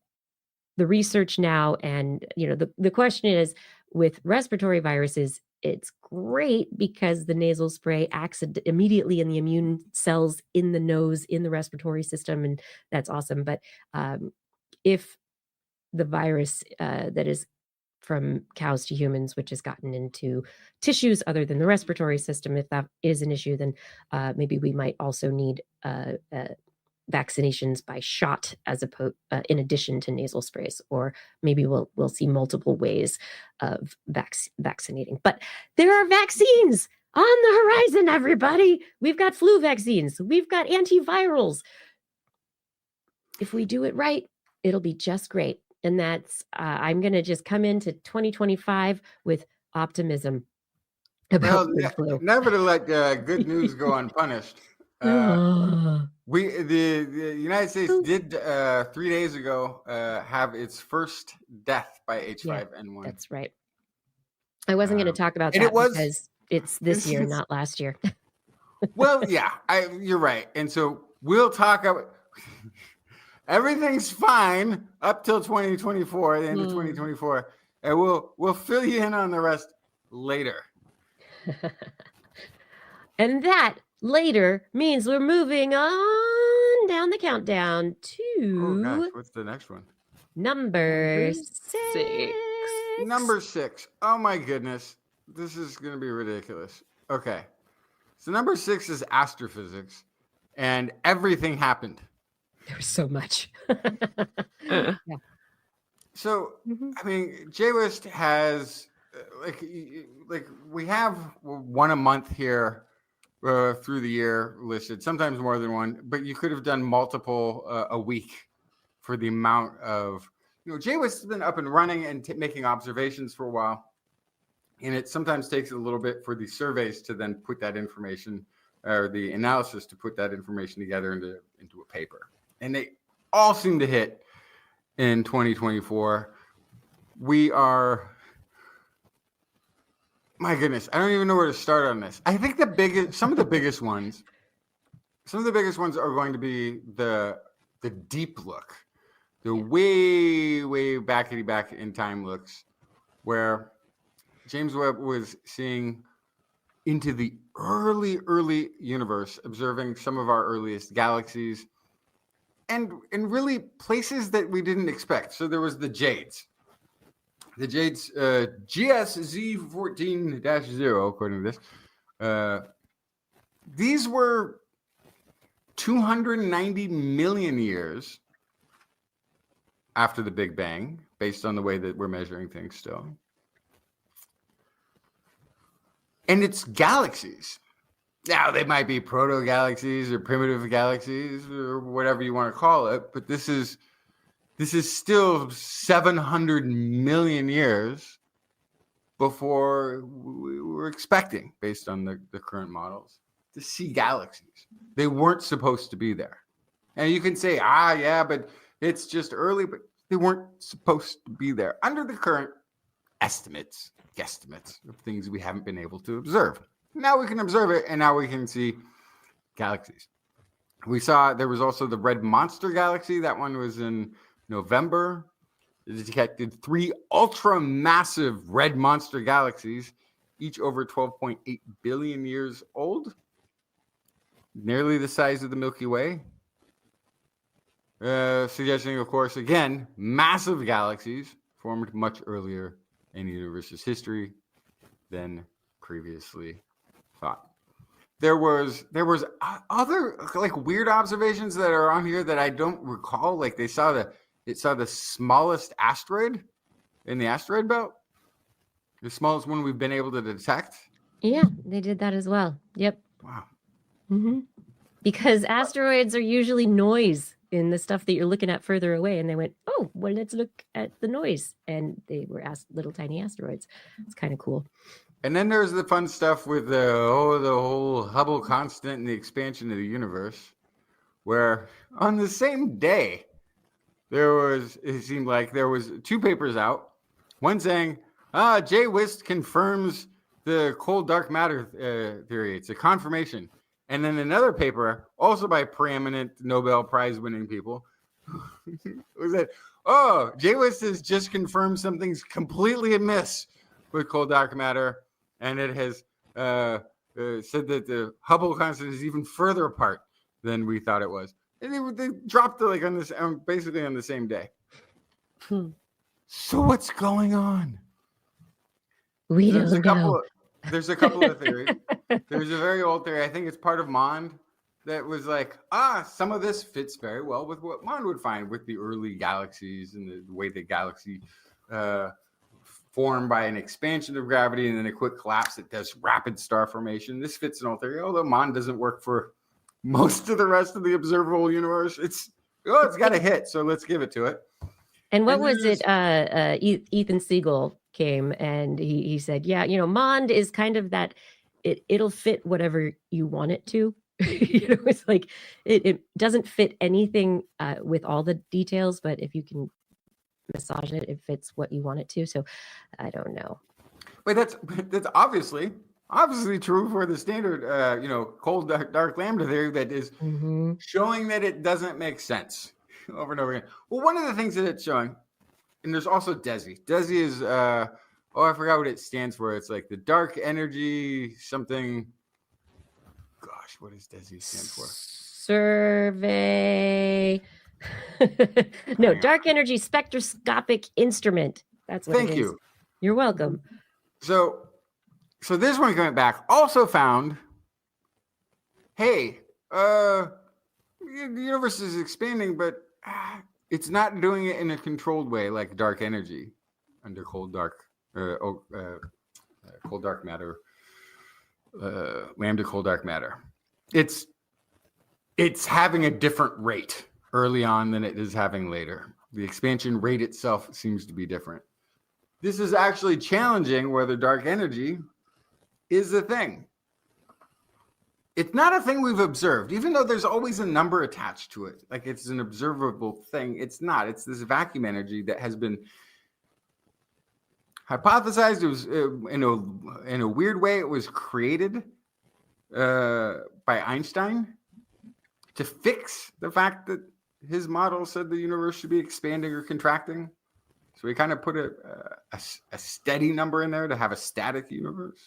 the research now, and the question is, with respiratory viruses, it's great because the nasal spray acts immediately in the immune cells in the nose, in the respiratory system, and that's awesome. But if the virus that is from cows to humans, which has gotten into tissues other than the respiratory system, if that is an issue, then maybe we might also need vaccinations by shot as opposed in addition to nasal sprays, or maybe we'll see multiple ways of vaccinating. But there are vaccines on the horizon, everybody. We've got flu vaccines, we've got antivirals. If we do it right, it'll be just great. And that's I'm going to just come into 2025 with optimism about the flu. Never to let good news go unpunished. The United States did 3 days ago have its first death by H5N1. That's right. I wasn't going to talk about that because it's this year, not last year. Well, yeah, you're right. And so we'll talk about everything's fine up till 2024, the end of 2024, and we'll fill you in on the rest later. And that later means we're moving on down the countdown to What's the next one? Number 6. Number 6. Oh my goodness. This is going to be ridiculous. Okay. So number 6 is astrophysics, and everything happened. There's so much. Yeah. So, I mean, TWIS has like we have one a month here through the year listed, sometimes more than one, but you could have done multiple a week for the amount of, TWIS has been up and running and making observations for a while. And it sometimes takes a little bit for the surveys to then put that information, or the analysis to put that information together into a paper. And they all seem to hit in 2024. We are, my goodness, I don't even know where to start on this. I think some of the biggest ones are going to be the deep look, the way back in time looks, where James Webb was seeing into the early universe, observing some of our earliest galaxies, and really places that we didn't expect. So there was the Jades. The Jades, GSZ14-0, according to this. These were 290 million years after the Big Bang, based on the way that we're measuring things still. And it's galaxies. Now, they might be proto-galaxies or primitive galaxies or whatever you want to call it, but this is still 700 million years before we were expecting, based on the current models, to see galaxies. They weren't supposed to be there. And you can say, but it's just early, but they weren't supposed to be there under the current guesstimates of things we haven't been able to observe. Now we can observe it, and now we can see galaxies. We saw there was also the Red Monster Galaxy. That one was in November. It detected 3 ultra-massive red monster galaxies, each over 12.8 billion years old, nearly the size of the Milky Way. Suggesting, of course, again, massive galaxies formed much earlier in the universe's history than previously thought. There was other like weird observations that are on here that I don't recall. Like it saw the smallest asteroid in the asteroid belt, the smallest one we've been able to detect. Yeah, they did that as well. Yep. Wow. Because asteroids are usually noise in the stuff that you're looking at further away, and they went, oh, well, let's look at the noise, and they were little tiny asteroids. It's kind of cool. And then there's the fun stuff with the whole Hubble constant and the expansion of the universe, where on the same day it seemed like there was 2 papers out. One saying, TWIS confirms the cold dark matter theory. It's a confirmation. And then another paper, also by preeminent Nobel Prize winning people, was that, TWIS has just confirmed something's completely amiss with cold dark matter. And it has said that the Hubble constant is even further apart than we thought it was. And they dropped it like on this, basically on the same day. So what's going on? We don't know. There's a couple of theories. There's a very old theory. I think it's part of Mond that was like, some of this fits very well with what Mond would find with the early galaxies and the way the galaxy formed by an expansion of gravity and then a quick collapse that does rapid star formation. This fits an old theory, although Mond doesn't work for most of the rest of the observable universe. It's got a hit, so let's give it to it. And what was it? Ethan Siegel came and he said, yeah, Mond is kind of that, it'll fit whatever you want it to. It's like, it doesn't fit anything with all the details, but if you can massage it, it fits what you want it to. So I don't know. But that's obviously true for the standard, cold dark lambda theory that is showing that it doesn't make sense over and over again. Well, one of the things that it's showing, and there's also DESI. DESI is, I forgot what it stands for. It's like the dark energy something. Gosh, what does DESI stand for? Survey. No, dark energy spectroscopic instrument. That's what it is. Thank you. You're welcome. So this one coming back also found, hey, the universe is expanding, but it's not doing it in a controlled way like dark energy under cold dark matter, lambda cold dark matter. It's having a different rate early on than it is having later. The expansion rate itself seems to be different. This is actually challenging whether dark energy is a thing. It's not a thing we've observed, even though there's always a number attached to it. Like it's an observable thing. It's not. It's this vacuum energy that has been hypothesized. It was in a weird way. It was created by Einstein to fix the fact that his model said the universe should be expanding or contracting. So we kind of put a steady number in there to have a static universe.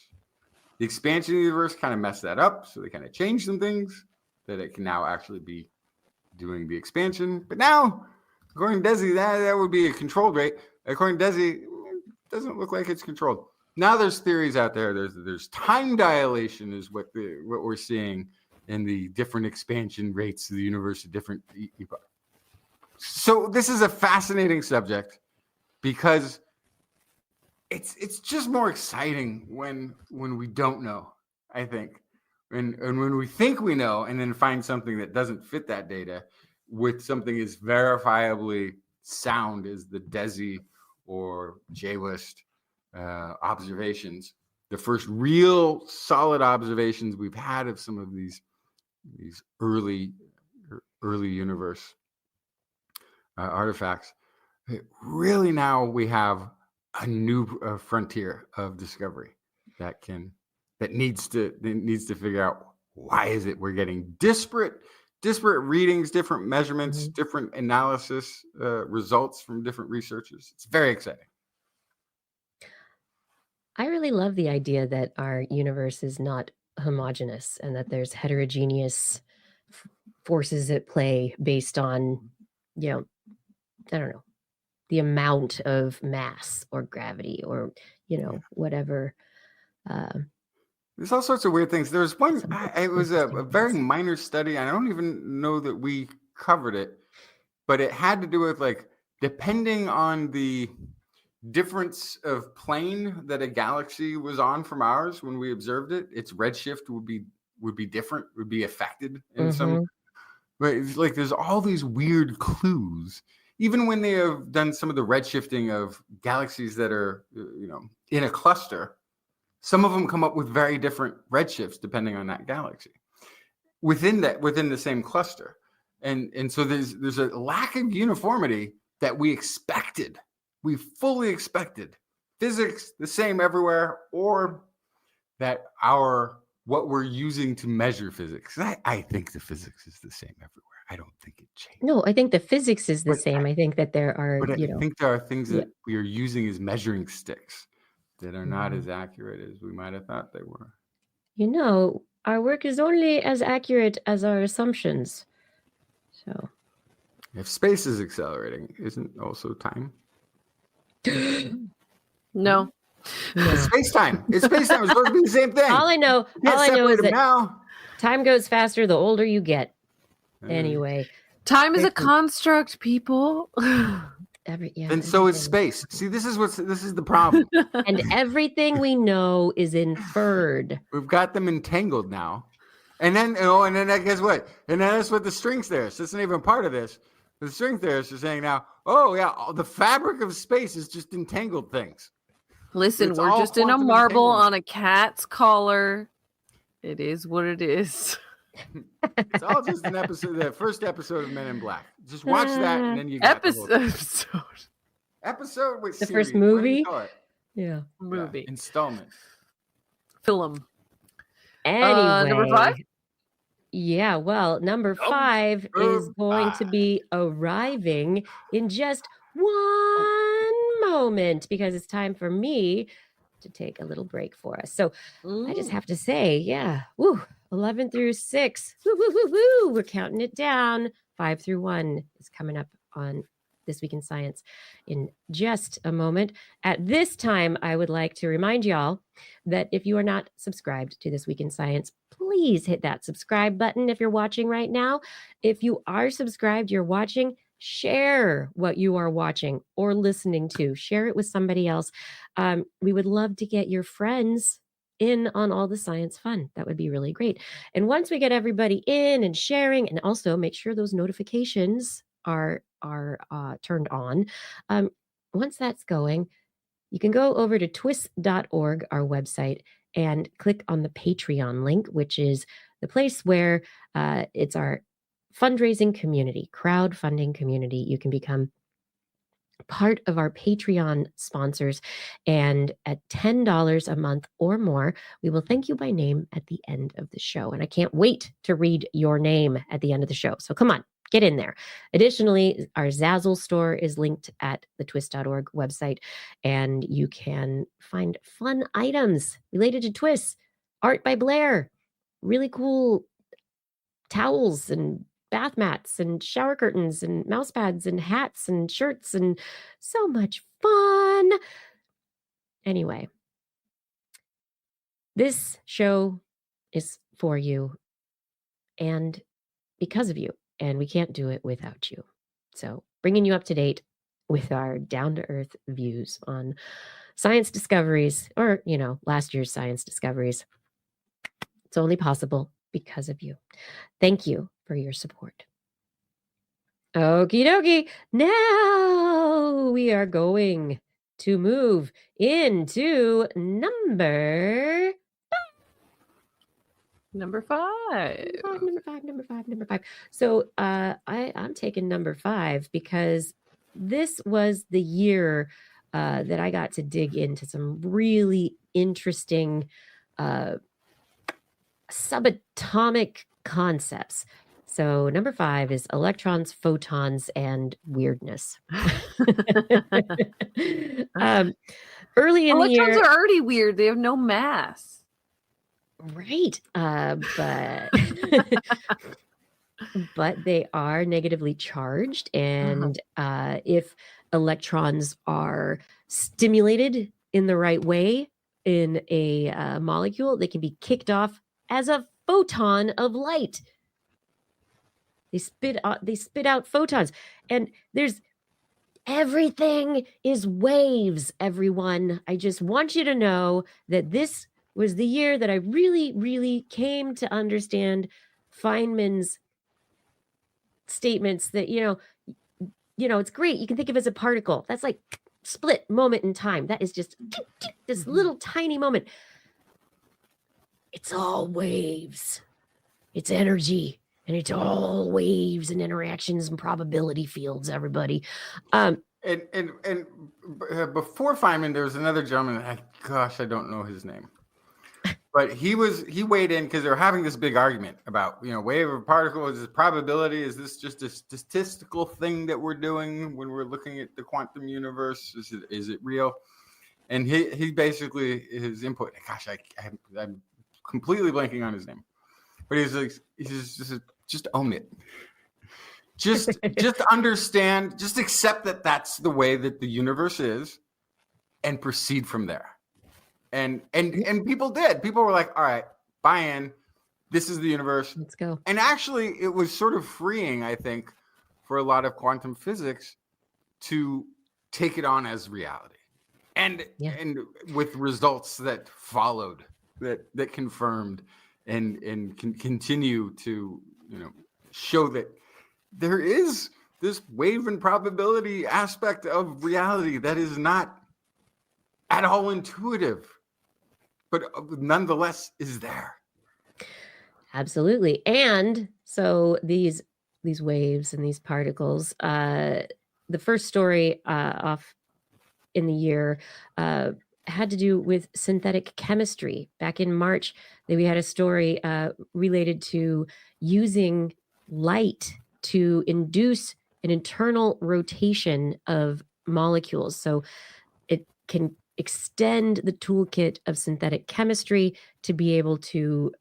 The expansion of the universe kind of messed that up. So they kind of changed some things that it can now actually be doing the expansion. But now, according to DESI, that would be a controlled rate. According to DESI, it doesn't look like it's controlled. Now there's theories out there. There's time dilation is what we're seeing in the different expansion rates of the universe at different epochs. So this is a fascinating subject because it's just more exciting when we don't know, I think. And when we think we know and then find something that doesn't fit that data with something as verifiably sound as the DESI or JWIST observations, the first real solid observations we've had of some of these early universe artifacts. Really, now we have a new frontier of discovery that needs to figure out why is it we're getting disparate readings, different measurements, different analysis results from different researchers. It's very exciting. I really love the idea that our universe is not homogeneous and that there's heterogeneous forces at play based on, I don't know, the amount of mass or gravity or, whatever. There's all sorts of weird things. There's one, it was a very minor study. I don't even know that we covered it, but it had to do with depending on the difference of plane that a galaxy was on from ours when we observed it, its redshift would be different, would be affected in some. But it's there's all these weird clues, even when they have done some of the redshifting of galaxies that are in a cluster. Some of them come up with very different redshifts depending on that galaxy within the same cluster. And so there's a lack of uniformity that we expected. We fully expected physics the same everywhere, or that what we're using to measure physics. I think the physics is the same everywhere. I don't think it changed. No, I think the physics is the But same. I think that there are, But I think there are things yeah. that we are using as measuring sticks that are not as accurate as we might have thought they were. Our work is only as accurate as our assumptions. So If space is accelerating, isn't also time? No. It's space time. It's space time. It's supposed to be the same thing. All I know Can't is separate them that now. time goes faster the older you get. Anyway, Time is a construct, people. And so is space. See, this is the problem. And everything we know is inferred. We've got them entangled now. And then guess what? And then that's what the string theorists. That's not even part of this. The string theorists are saying now, oh yeah, the fabric of space is just entangled things. Listen, It's we're all just in a quantum marble entanglement. on a cat's collar. It is what it is. It's all just an episode, the first episode of Men in Black. Just watch that, and then you got the whole thing. Episode. With The series. first What do you movie? call it? Yeah. Movie. Yeah, installment. Film. Anyway. Number 5? Yeah, well, number 5 is going to be arriving in just one moment because it's time for me to take a little break for us. So I just have to say, 11 through 6. Woo, woo, woo, woo. We're counting it down. 5 through 1 is coming up on This Week in Science in just a moment. At this time, I would like to remind y'all that if you are not subscribed to This Week in Science, please hit that subscribe button if you're watching right now. If you are subscribed, you're watching, share what you are watching or listening to. Share it with somebody else. We would love to get your friends in on all the science fun. That would be really great. And once we get everybody in and sharing, and also make sure those notifications are turned on. Once that's going, you can go over to TWIS.org, our website, and click on the Patreon link, which is the place where it's our fundraising community, crowdfunding community. You can become part of our Patreon sponsors, and at $10 a month or more, we will thank you by name at the end of the show. And I can't wait to read your name at the end of the show. So come on, get in there. Additionally, our Zazzle store is linked at the TWIS.org website, and you can find fun items related to TWIS, art by Blair, really cool towels and bath mats and shower curtains and mouse pads and hats and shirts and so much fun. Anyway, this show is for you and because of you, and we can't do it without you. So bringing you up to date with our down-to-earth views on science discoveries, or, last year's science discoveries. It's only possible because of you. Thank you for your support. Okie dokie. Now we are going to move into number 5. Number five. So I'm taking number 5 because this was the year that I got to dig into some really interesting subatomic concepts. So number 5 is electrons, photons, and weirdness. Early in the year, Electrons are already weird. They have no mass. right? But they are negatively charged, and if electrons are stimulated in the right way in a molecule, they can be kicked off as a photon of light. They spit out photons, and everything is waves, everyone. I just want you to know that this was the year that I really, really came to understand Feynman's statements that, it's great. You can think of it as a particle. That's like split moment in time. That is just this little tiny moment. It's all waves. It's energy. And it's all waves and interactions and probability fields, everybody. And before Feynman, there was another gentleman. I don't know his name, but he weighed in because they were having this big argument about, wave of particles, is this probability? Is this just a statistical thing that we're doing when we're looking at the quantum universe? Is it real? And he basically, his input. Gosh, I'm completely blanking on his name, but he's just own it. Just understand, just accept that that's the way that the universe is, and proceed from there. And people did. People were like, all right, buy in. This is the universe. Let's go. And actually, it was sort of freeing, I think, for a lot of quantum physics to take it on as reality. And with results that followed, that confirmed and can continue to show that there is this wave and probability aspect of reality that is not at all intuitive, but nonetheless is there. Absolutely. And so these waves and these particles, the first story off in the year had to do with synthetic chemistry. Back in March, we had a story related to using light to induce an internal rotation of molecules. So it can extend the toolkit of synthetic chemistry to be able to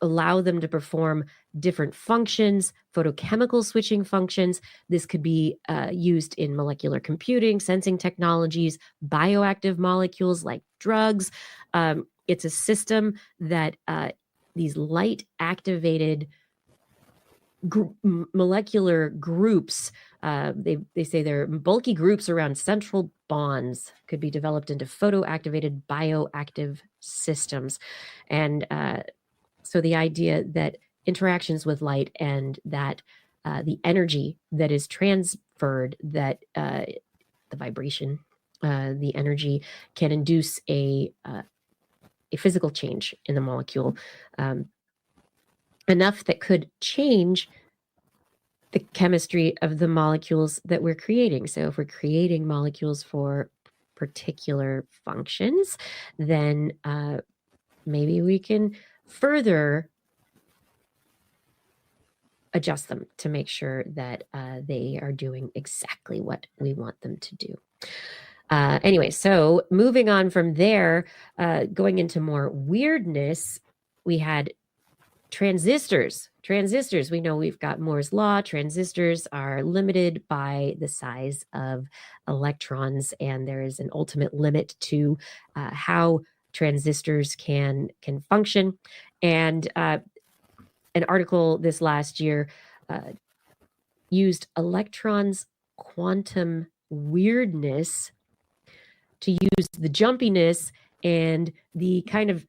allow them to perform different functions, photochemical switching functions. This could be used in molecular computing, sensing technologies, bioactive molecules like drugs. It's a system that these light-activated molecular groups, they say they're bulky groups around central bonds, could be developed into photoactivated bioactive systems. And so the idea that interactions with light and that the energy that is transferred, that the vibration, the energy can induce a physical change in the molecule, enough that could change the chemistry of the molecules that we're creating. So if we're creating molecules for particular functions, then maybe we can further adjust them to make sure that they are doing exactly what we want them to do. Anyway, so moving on from there, going into more weirdness, we had transistors. We know we've got Moore's law. Transistors are limited by the size of electrons, and there is an ultimate limit to how transistors can function. And an article this last year used electrons' quantum weirdness to use the jumpiness and the kind of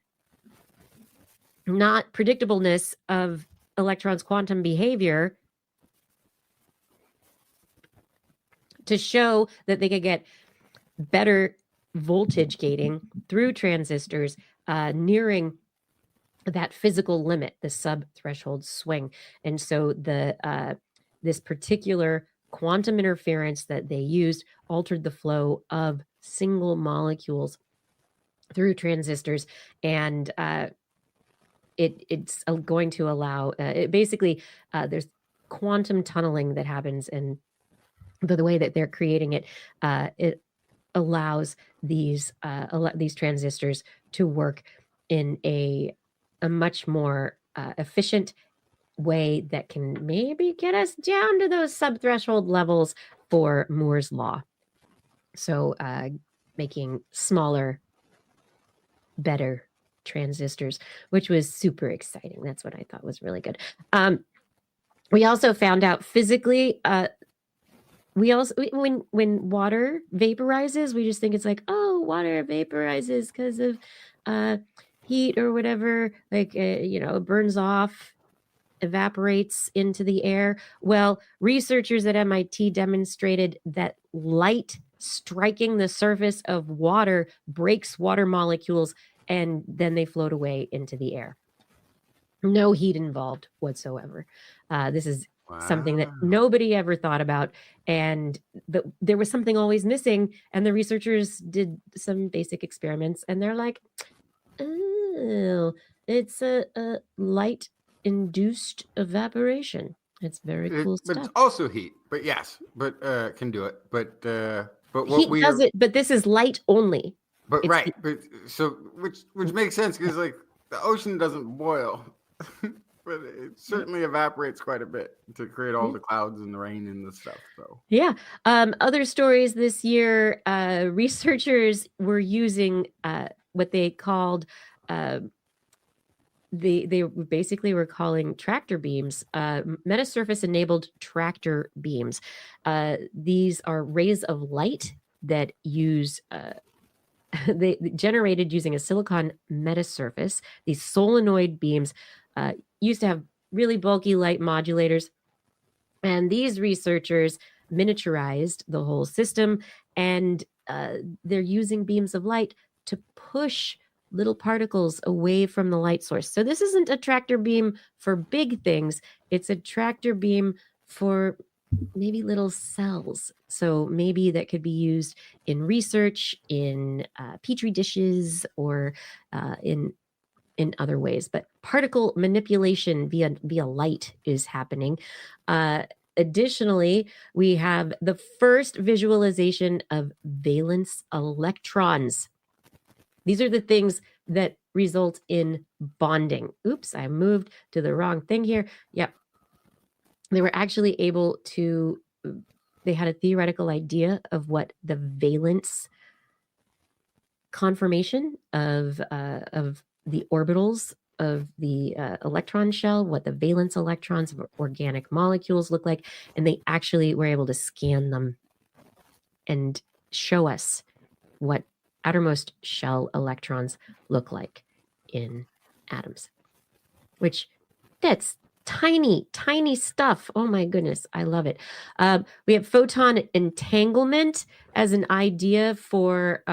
not predictableness of electrons' quantum behavior to show that they could get better voltage gating through transistors nearing that physical limit, the sub-threshold swing. And so this particular quantum interference that they used altered the flow of single molecules through transistors, and it's going to allow basically there's quantum tunneling that happens, and the way that they're creating it, it allows these transistors to work in a much more efficient way that can maybe get us down to those sub-threshold levels for Moore's law. So making smaller, better transistors, which was super exciting. That's what I thought was really good. We also found out physically, when water vaporizes, we just think it's like, oh, water vaporizes because of heat or whatever, like it burns off, evaporates into the air. Well, researchers at MIT demonstrated that light striking the surface of water breaks water molecules, and then they float away into the air. No heat involved whatsoever. This is something that Wow. nobody ever thought about, and there was something always missing, and the researchers did some basic experiments, and they're like, oh, it's a light induced evaporation. It's very cool But stuff. it's also heat. But yes, but can do it. But what Heat we does are, it, but this is light only. but It's right, but so which makes sense because like the ocean doesn't boil, but it certainly evaporates quite a bit to create all the clouds and the rain and the stuff. So Yeah. Other stories this year, researchers were using what they called they basically were calling tractor beams, metasurface enabled tractor beams. These are rays of light that use they generated using a silicon metasurface. These solenoid beams used to have really bulky light modulators, and these researchers miniaturized the whole system, and they're using beams of light to push little particles away from the light source. So this isn't a tractor beam for big things. It's a tractor beam for maybe little cells. So maybe that could be used in research, in petri dishes, or in other ways. But particle manipulation via light is happening. Additionally, we have the first visualization of valence electrons. These are the things that result in bonding. Oops, I moved to the wrong thing here. Yep. They were actually able to, they had a theoretical idea of what the valence conformation of the orbitals of the electron shell, what the valence electrons of organic molecules look like, and they actually were able to scan them and show us what outermost shell electrons look like in atoms, which that's tiny, tiny stuff. Oh my goodness, I love it. We have photon entanglement as an idea for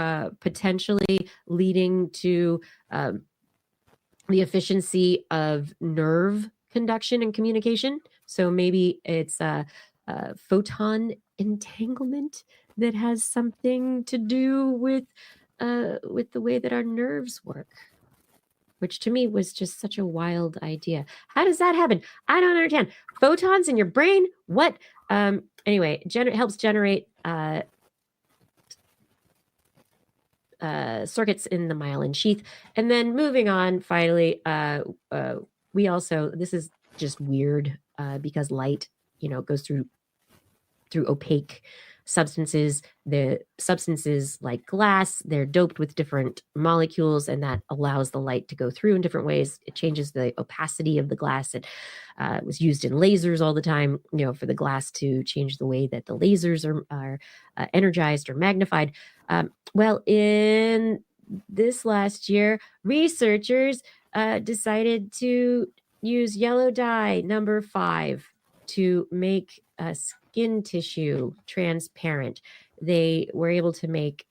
potentially leading to the efficiency of nerve conduction and communication. So maybe it's photon entanglement that has something to do with the way that our nerves work, which to me was just such a wild idea. How does that happen? I don't understand. Photons in your brain? What? Anyway, helps generate circuits in the myelin sheath. And then moving on, finally, we also, this is just weird because light, goes through opaque substances. The substances like glass, they're doped with different molecules, and that allows the light to go through in different ways. It changes the opacity of the glass. It was used in lasers all the time, for the glass to change the way that the lasers are energized or magnified. Well, in this last year, researchers decided to use yellow dye number 5 to make skin tissue transparent. They were able to make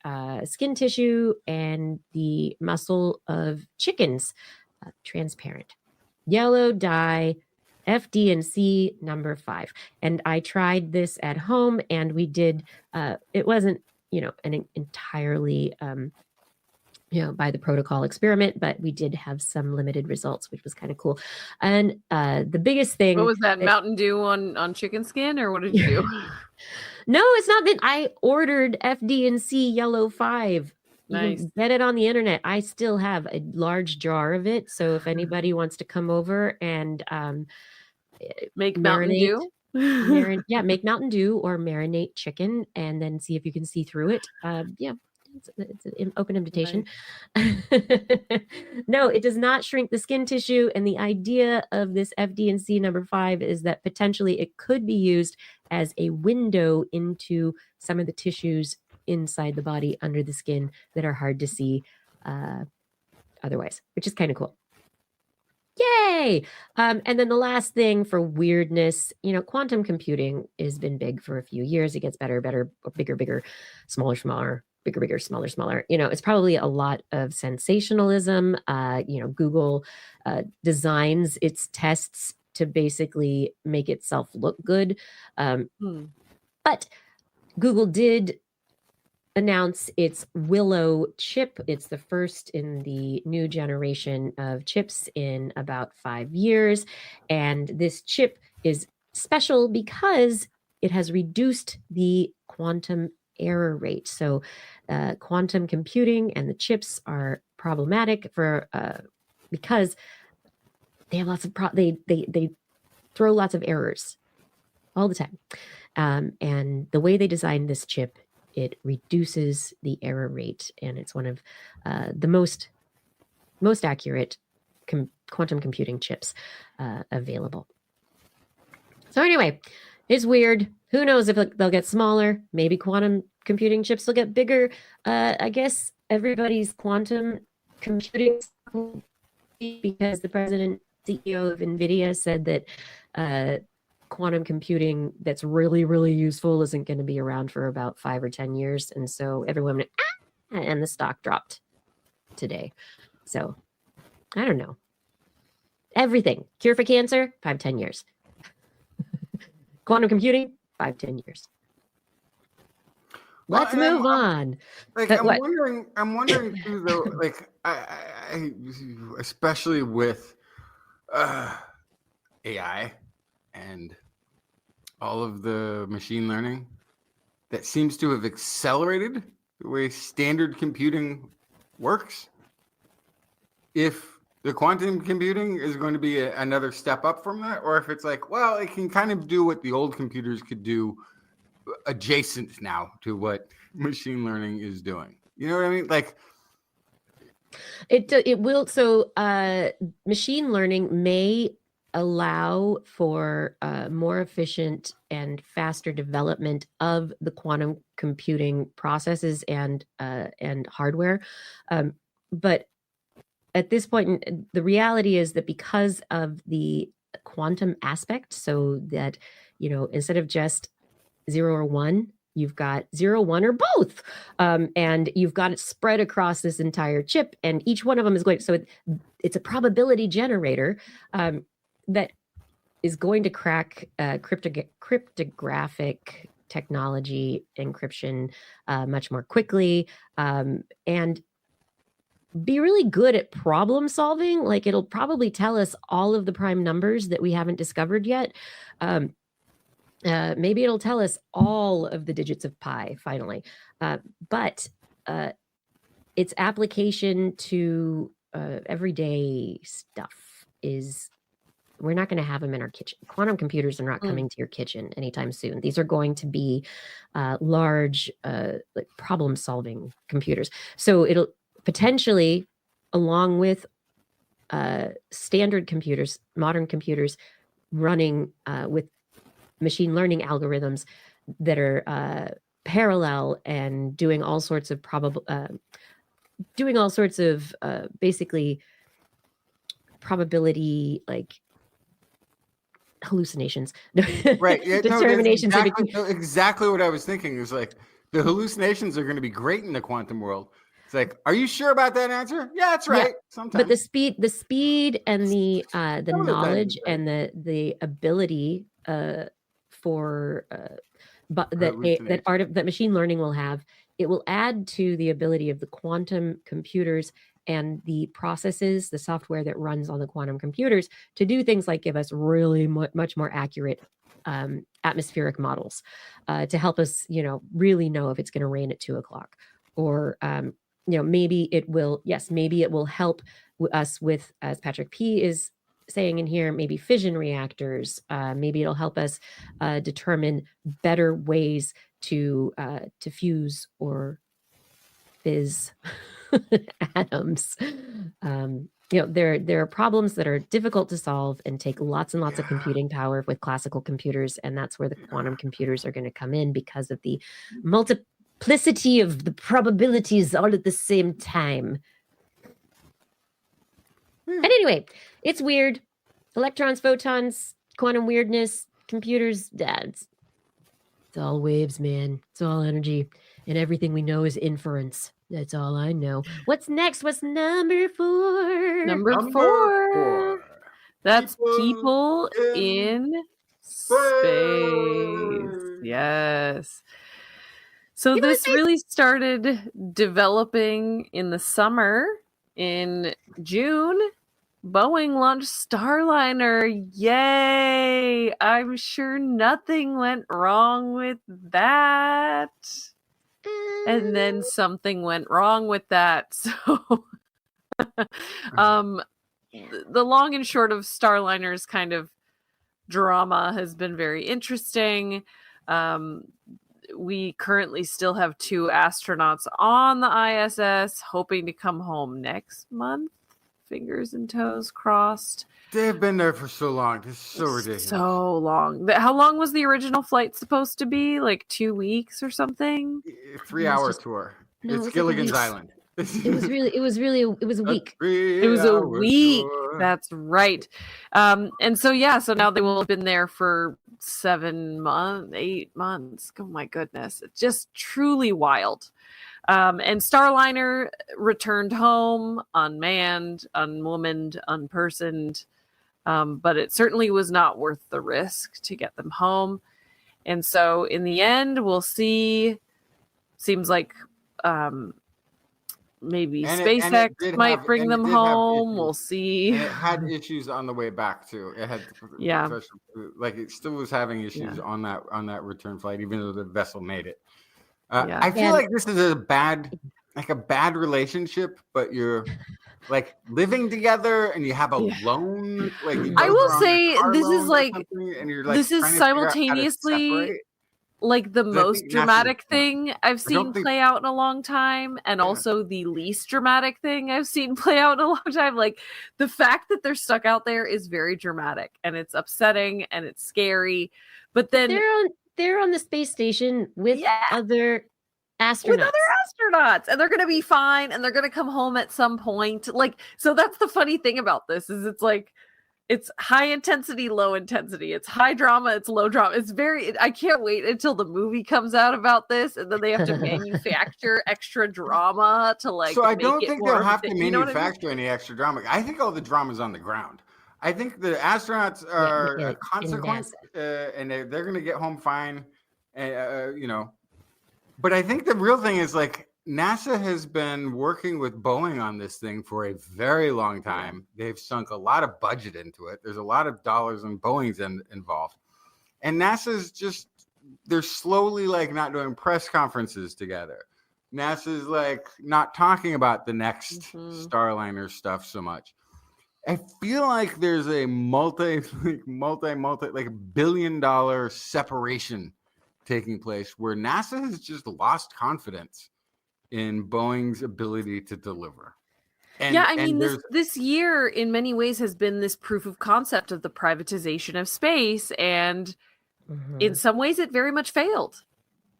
skin tissue and the muscle of chickens transparent. Yellow dye, FD&C number 5. And I tried this at home, and we did, it wasn't, an entirely, by the protocol experiment, but we did have some limited results, which was kind of cool. And the biggest thing. What was that, Mountain Dew on chicken skin, or what did you do? No, it's not that. I ordered FD&C Yellow 5. Nice. You can get it on the internet. I still have a large jar of it. So if anybody wants to come over and make Mountain Dew. Make Mountain Dew or marinate chicken and then see if you can see through it. It's an open invitation. Nice. No, it does not shrink the skin tissue. And the idea of this FD&C number 5 is that potentially it could be used as a window into some of the tissues inside the body under the skin that are hard to see otherwise, which is kind of cool. Yay! And then the last thing for weirdness, quantum computing has been big for a few years. It gets better, bigger, smaller, bigger, bigger, smaller, smaller. It's probably a lot of sensationalism. Google designs its tests to basically make itself look good. But Google did announce its Willow chip. It's the first in the new generation of chips in about 5 years. And this chip is special because it has reduced the quantum error rate. So quantum computing and the chips are problematic for because they have lots of they throw lots of errors all the time. And the way they designed this chip, it reduces the error rate, and it's one of the most accurate quantum computing chips available. So anyway, it's weird. Who knows if they'll get smaller? Maybe quantum computing chips will get bigger. I guess everybody's quantum computing, because the president, CEO of NVIDIA, said that quantum computing that's really, really useful isn't going to be around for about 5 or 10 years. And so everyone went, and the stock dropped today. So I don't know. Everything. Cure for cancer, 5-10 years. Quantum computing, 5-10 years. Well, Let's move on. Like, But I'm wondering too, though, like, I especially with AI and all of the machine learning that seems to have accelerated the way standard computing works. If the quantum computing is going to be another step up from that, or if it's like, well, it can kind of do what the old computers could do adjacent now to what machine learning is doing. You know what I mean? Like, it will. So machine learning may allow for more efficient and faster development of the quantum computing processes and hardware. But at this point, the reality is that because of the quantum aspect, so that, instead of just 0 or 1, you've got 0, 1, or both. And you've got it spread across this entire chip, and each one of them is going, so it's a probability generator that is going to crack cryptographic technology encryption much more quickly, and be really good at problem solving. Like, it'll probably tell us all of the prime numbers that we haven't discovered yet. Maybe it'll tell us all of the digits of pi finally. But its application to everyday stuff is, we're not going to have them in our kitchen. Quantum computers are not coming to your kitchen anytime soon. These are going to be large like problem-solving computers. So it'll potentially, along with standard computers, modern computers running with machine learning algorithms that are parallel and doing all sorts of basically probability, like, hallucinations. right? Yeah, Determinations. No, exactly what I was thinking. Is like, the hallucinations are going to be great in the quantum world. It's like, are you sure about that answer? Yeah, that's right. Yeah, sometimes. but the speed and the knowledge right. and the ability for but that machine learning will have, it will add to the ability of the quantum computers and the processes, the software that runs on the quantum computers, to do things like give us really much more accurate atmospheric models to help us, really know if it's going to rain at 2:00, or maybe it will help us with, as Patrick P. is saying in here, maybe fission reactors. Maybe it'll help us determine better ways to fuse or fizz atoms. There are problems that are difficult to solve and take lots and lots of computing power with classical computers, and that's where the quantum computers are going to come in, because of the multiplicity of the probabilities all at the same time. And anyway, it's weird. Electrons, photons, quantum weirdness, computers, it's all waves, man. It's all energy. and everything we know is inference. That's all I know. What's next? What's number 4? Number 4. That's people in space. Yes. So this really started developing in the summer. In June, Boeing launched Starliner. Yay! I'm sure nothing went wrong with that. And then something went wrong with that. So the long and short of Starliner's kind of drama has been very interesting. We currently still have 2 astronauts on the ISS, hoping to come home next month. Fingers and toes crossed. They've been there for so long. This is so ridiculous. So long. How long was the original flight supposed to be? Like 2 weeks or something? 3-hour tour. No, it's it's Gilligan's like Island. It was a week. It was a week. That's right. And so now they will have been there for 7 months, 8 months. Oh my goodness. It's just truly wild. And Starliner returned home unmanned, unwomaned, unpersoned. But it certainly was not worth the risk to get them home. And so in the end, we'll see. Seems like maybe SpaceX might bring them home. We'll see. And it had issues on the way back too. It had it still was having issues on that return flight, even though the vessel made it. I feel like this is a bad relationship, but you're like living together and you have a loan. Like I will say, this is like, and you're like this is simultaneously like the most dramatic thing I've seen play out in a long time, and also the least dramatic thing I've seen play out in a long time. Like, the fact that they're stuck out there is very dramatic, and it's upsetting and it's scary. But then they're on the space station with other astronauts. And they're going to be fine, and they're going to come home at some point. Like, so that's the funny thing about this, is it's like, it's high intensity, low intensity. It's high drama, it's low drama. I can't wait until the movie comes out about this, and then they have to manufacture extra drama to like. So I don't think they'll have to manufacture any extra drama. I think all the drama's on the ground. I think the astronauts are a consequence, and they're going to get home fine, But I think the real thing is, like, NASA has been working with Boeing on this thing for a very long time. They've sunk a lot of budget into it. There's a lot of dollars and Boeing's involved. And NASA's just, they're slowly like not doing press conferences together. NASA's like not talking about the next Starliner stuff so much. I feel like there's a multi billion-dollar separation taking place where NASA has just lost confidence in Boeing's ability to deliver. This year in many ways has been this proof of concept of the privatization of space, and in some ways it very much failed.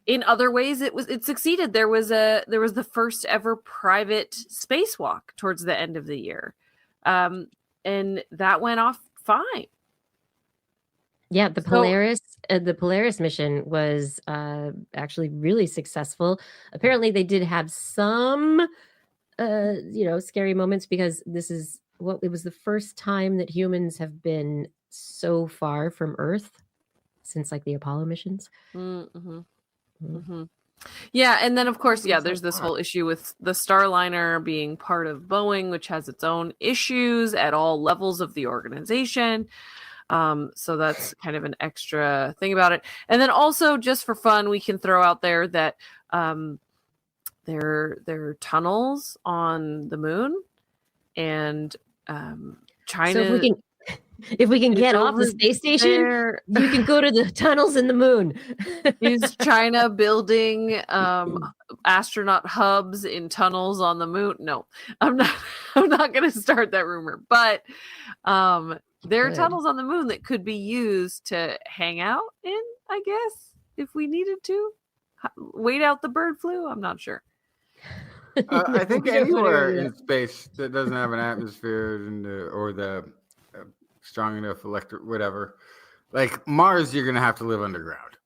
In other ways it succeeded. There was the first ever private spacewalk towards the end of the year. And that went off fine. Yeah, the Polaris mission was actually really successful. Apparently, they did have some, scary moments, because it was the first time that humans have been so far from Earth since like the Apollo missions. Yeah, and then of course, there's this whole issue with the Starliner being part of Boeing, which has its own issues at all levels of the organization. So that's kind of an extra thing about it. And then also, just for fun, we can throw out there that there are tunnels on the moon, and China. So if we can get off the space station, you can go to the tunnels in the moon. Is China building astronaut hubs in tunnels on the moon? No, I'm not going to start that rumor, but there are tunnels on the moon that could be used to hang out in, I guess, if we needed to wait out the bird flu. I'm not sure. I think anywhere in space that doesn't have an atmosphere or the strong enough electric, whatever, like Mars, you're going to have to live underground.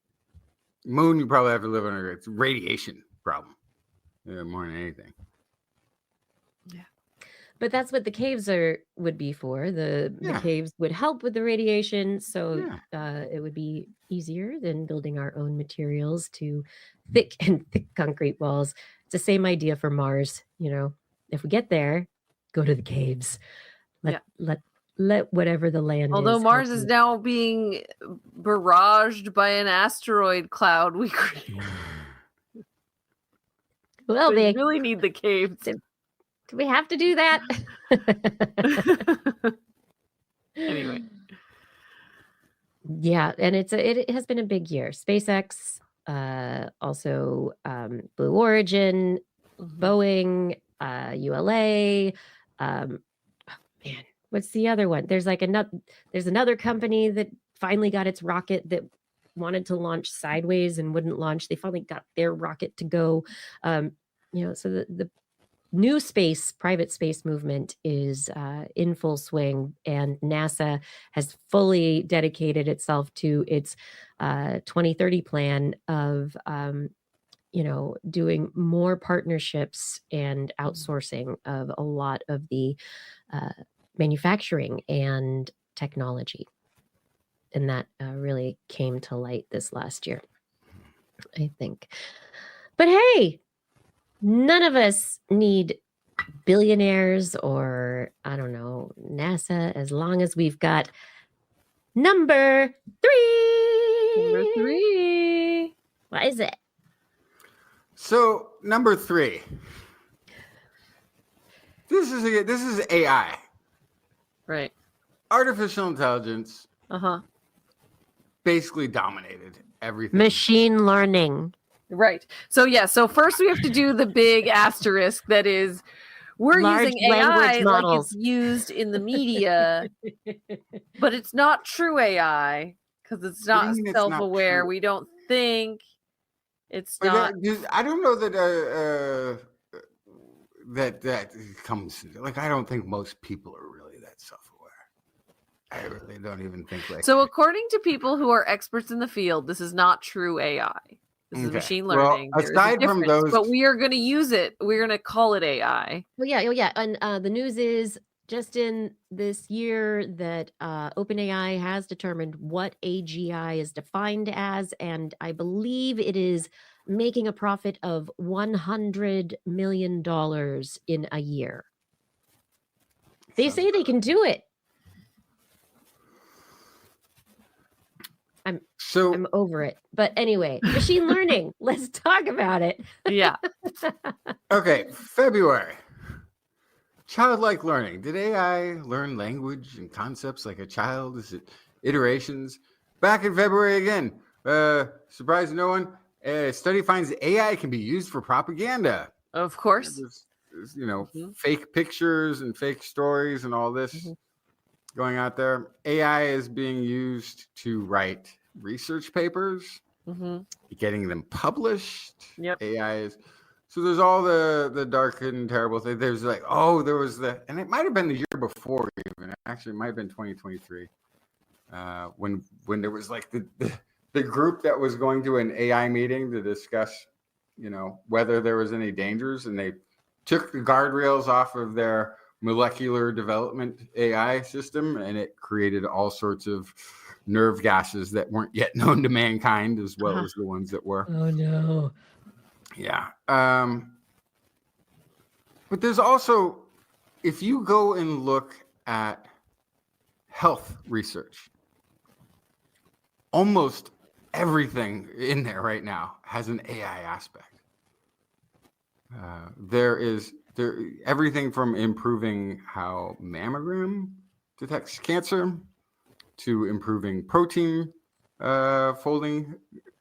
Moon, you probably have to live underground. It's radiation problem more than anything. But that's what the caves would be for. The caves would help with the radiation, so it would be easier than building our own materials to thick concrete walls. It's the same idea for Mars. If we get there, go to the caves. Let whatever the land is. Although Mars is now being barraged by an asteroid cloud, we well, they really need the caves. Do we have to do that? Anyway. Yeah, and it has been a big year. SpaceX, also Blue Origin, Boeing, ULA. Man, what's the other one? There's another company that finally got its rocket that wanted to launch sideways and wouldn't launch. They finally got their rocket to go. So the new private space movement is in full swing, and NASA has fully dedicated itself to its 2030 plan of, doing more partnerships and outsourcing of a lot of the manufacturing and technology. And that really came to light this last year, I think. But hey, none of us need billionaires or, I don't know, NASA, as long as we've got number 3. Number 3. What is it? So number 3. This is AI. Right. Artificial intelligence. Basically dominated everything. Machine learning. Right. So first we have to do the big asterisk that is we're Large using AI like it's used in the media, but it's not true AI because it's not self-aware. We don't think it's not. I don't know that that comes like I don't think most people are really that self-aware. I really don't even think like. So according to people who are experts in the field, this is not true AI. This is machine learning. Well, aside from those, but we are going to use it. We're going to call it AI. Well, yeah. And the news is just in this year that OpenAI has determined what AGI is defined as, and I believe it is making a profit of $100 million in a year. They say they can do it. I'm over it. But anyway, machine learning. Let's talk about it. Yeah. Okay, February. Childlike learning. Did AI learn language and concepts like a child? Is it iterations? Back in February again. Surprise no one. A study finds AI can be used for propaganda. Of course. There's, fake pictures and fake stories and all this going out there. AI is being used to write research papers, getting them published. Yep. AI is. So there's all the dark and terrible things. There's like, there was and it might have been the year before even. Actually, it might have been 2023. When there was like the group that was going to an AI meeting to discuss, whether there was any dangers, and they took the guardrails off of their molecular development AI system, and it created all sorts of nerve gases that weren't yet known to mankind, as well as the ones that were. Oh no. Yeah. But there's also, if you go and look at health research, almost everything in there right now has an AI aspect. There everything from improving how mammogram detects cancer to improving protein folding,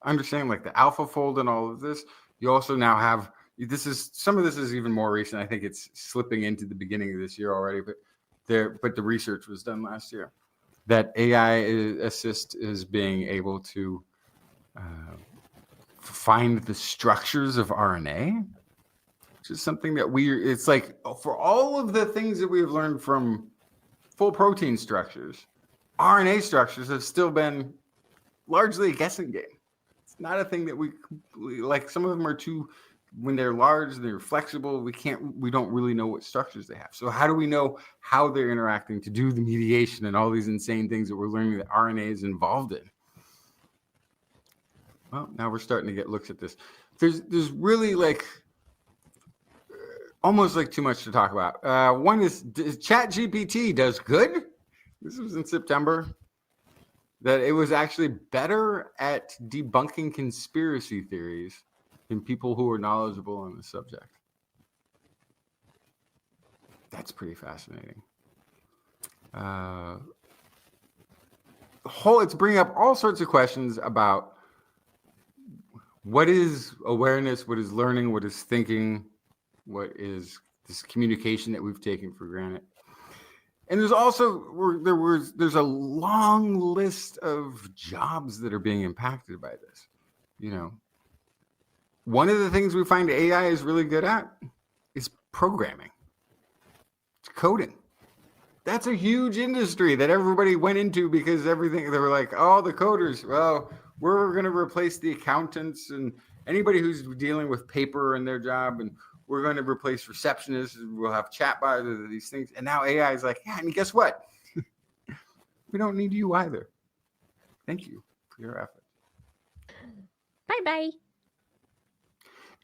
understanding like the alpha fold and all of this. You also now have some of this is even more recent. I think it's slipping into the beginning of this year already, but the research was done last year that AI assist is being able to find the structures of RNA, which is something that it's like for all of the things that we've learned from full protein structures, RNA structures have still been largely a guessing game. It's not a thing that we like. Some of them are too when they're large, they're flexible. We don't really know what structures they have. So how do we know how they're interacting to do the mediation and all these insane things that we're learning that RNA is involved in? Well, now we're starting to get looks at this. There's really like almost like too much to talk about. One is ChatGPT does good. This was in September. That it was actually better at debunking conspiracy theories than people who are knowledgeable on the subject. That's pretty fascinating. It's bringing up all sorts of questions about what is awareness, what is learning, what is thinking, what is this communication that we've taken for granted. And there's also there's a long list of jobs that are being impacted by this. You know, one of the things we find AI is really good at is programming. It's coding. That's a huge industry that everybody went into because they were like, oh, the coders. Well, we're going to replace the accountants and anybody who's dealing with paper in their job, and we're going to replace receptionists. We'll have chatbots, these things. And now AI is like, yeah, and guess what? We don't need you either. Thank you for your effort. Bye-bye.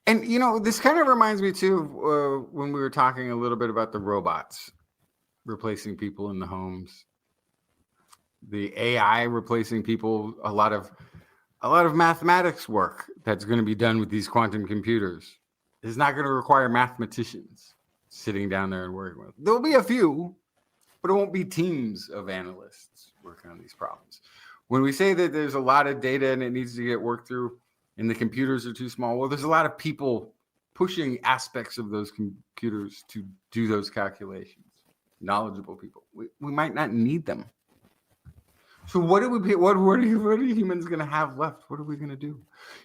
And, you know, this kind of reminds me, too, of when we were talking a little bit about the robots replacing people in the homes. The AI replacing people, a lot of mathematics work that's going to be done with these quantum computers is not going to require mathematicians sitting down there and working with it. There'll be a few, but it won't be teams of analysts working on these problems. When we say that there's a lot of data and it needs to get worked through and the computers are too small, well, there's a lot of people pushing aspects of those computers to do those calculations. Knowledgeable people. We might not need them. So what are humans going to have left? What are we going to do?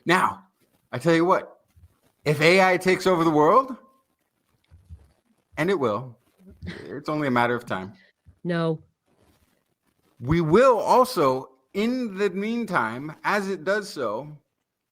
Now, I tell you what, if AI takes over the world, and it will, it's only a matter of time. No. We will also, in the meantime, as it does so,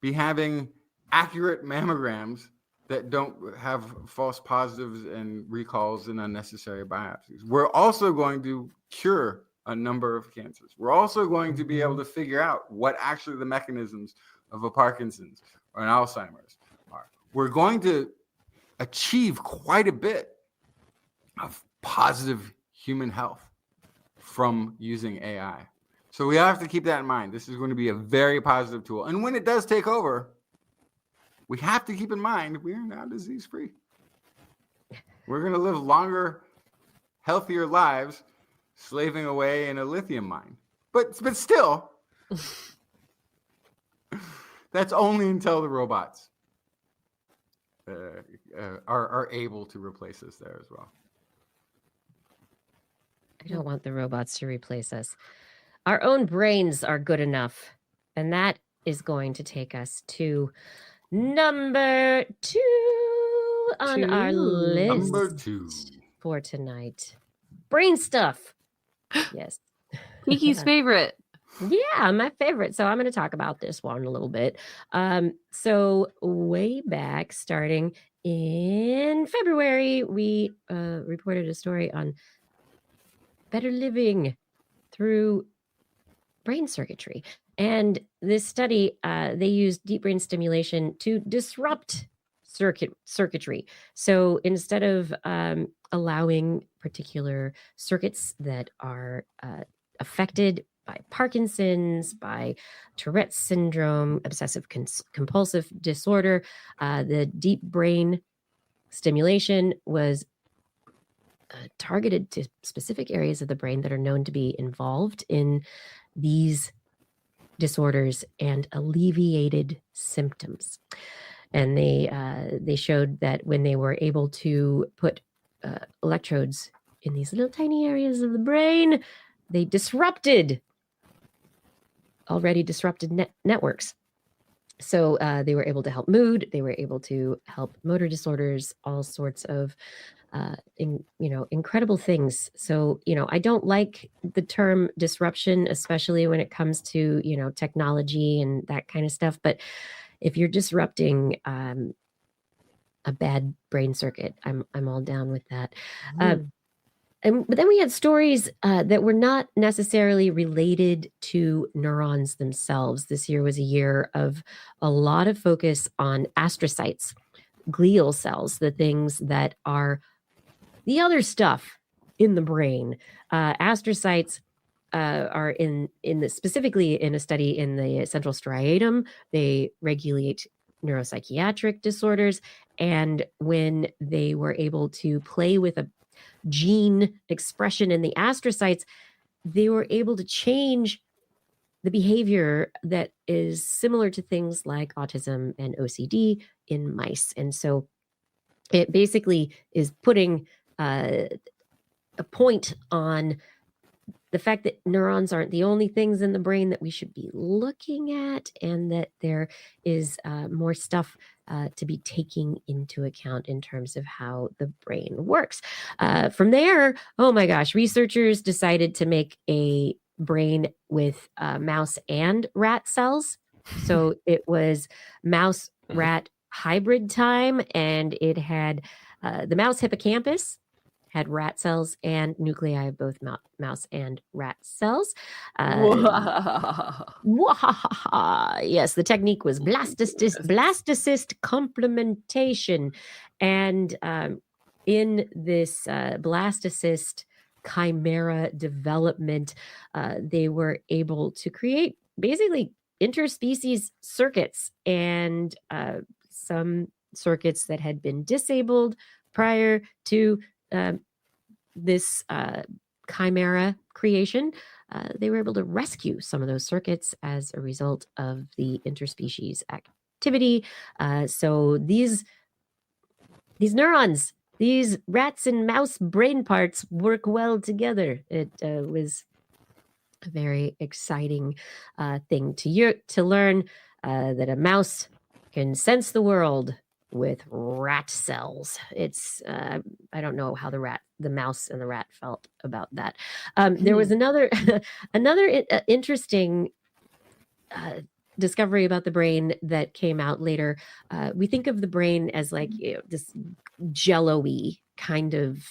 be having accurate mammograms that don't have false positives and recalls and unnecessary biopsies. We're also going to cure a number of cancers. We're also going to be able to figure out what actually the mechanisms of a Parkinson's or an Alzheimer's are. We're going to achieve quite a bit of positive human health from using AI. So we have to keep that in mind. This is going to be a very positive tool. And when it does take over, we have to keep in mind we are now disease-free. We're going to live longer, healthier lives slaving away in a lithium mine. But still, that's only until the robots are able to replace us there as well. I don't want the robots to replace us. Our own brains are good enough. And that is going to take us to number 2 on our list. Number 2 for tonight. Brain stuff. Yes. Kiki's favorite. Yeah, my favorite. So I'm going to talk about this one a little bit. So way back, starting in February, we reported a story on better living through brain circuitry. And this study, they used deep brain stimulation to disrupt circuitry. So instead of allowing particular circuits that are affected by Parkinson's, by Tourette's syndrome, obsessive compulsive disorder, the deep brain stimulation was targeted to specific areas of the brain that are known to be involved in these disorders and alleviated symptoms. And they showed that when they were able to put electrodes in these little tiny areas of the brain, they disrupted already disrupted networks. So they were able to help mood. They were able to help motor disorders, all sorts of incredible things. So, I don't like the term disruption, especially when it comes to, technology and that kind of stuff. But if you're disrupting a bad brain circuit. I'm all down with that. Mm. But then we had stories that were not necessarily related to neurons themselves. This year was a year of a lot of focus on astrocytes, glial cells, the things that are the other stuff in the brain. Astrocytes are specifically in a study in the central striatum. They regulate neuropsychiatric disorders, and when they were able to play with a gene expression in the astrocytes, they were able to change the behavior that is similar to things like autism and OCD in mice. And so it basically is putting a point on the fact that neurons aren't the only things in the brain that we should be looking at, and that there is more stuff to be taking into account in terms of how the brain works. From there, oh my gosh, researchers decided to make a brain with mouse and rat cells. So it was mouse rat hybrid time, and it had the mouse hippocampus had rat cells and nuclei of both mouse and rat cells. Wow. Yes, the technique was blastocyst complementation. And in this blastocyst chimera development, they were able to create basically interspecies circuits, and some circuits that had been disabled prior to this chimera creation. They were able to rescue some of those circuits as a result of the interspecies activity. So these neurons, these rats and mouse brain parts work well together. It was a very exciting thing to learn that a mouse can sense the world with rat cells. It's I don't know how the mouse and the rat felt about that. There was another interesting discovery about the brain that came out later. We think of the brain as like this jello-y kind of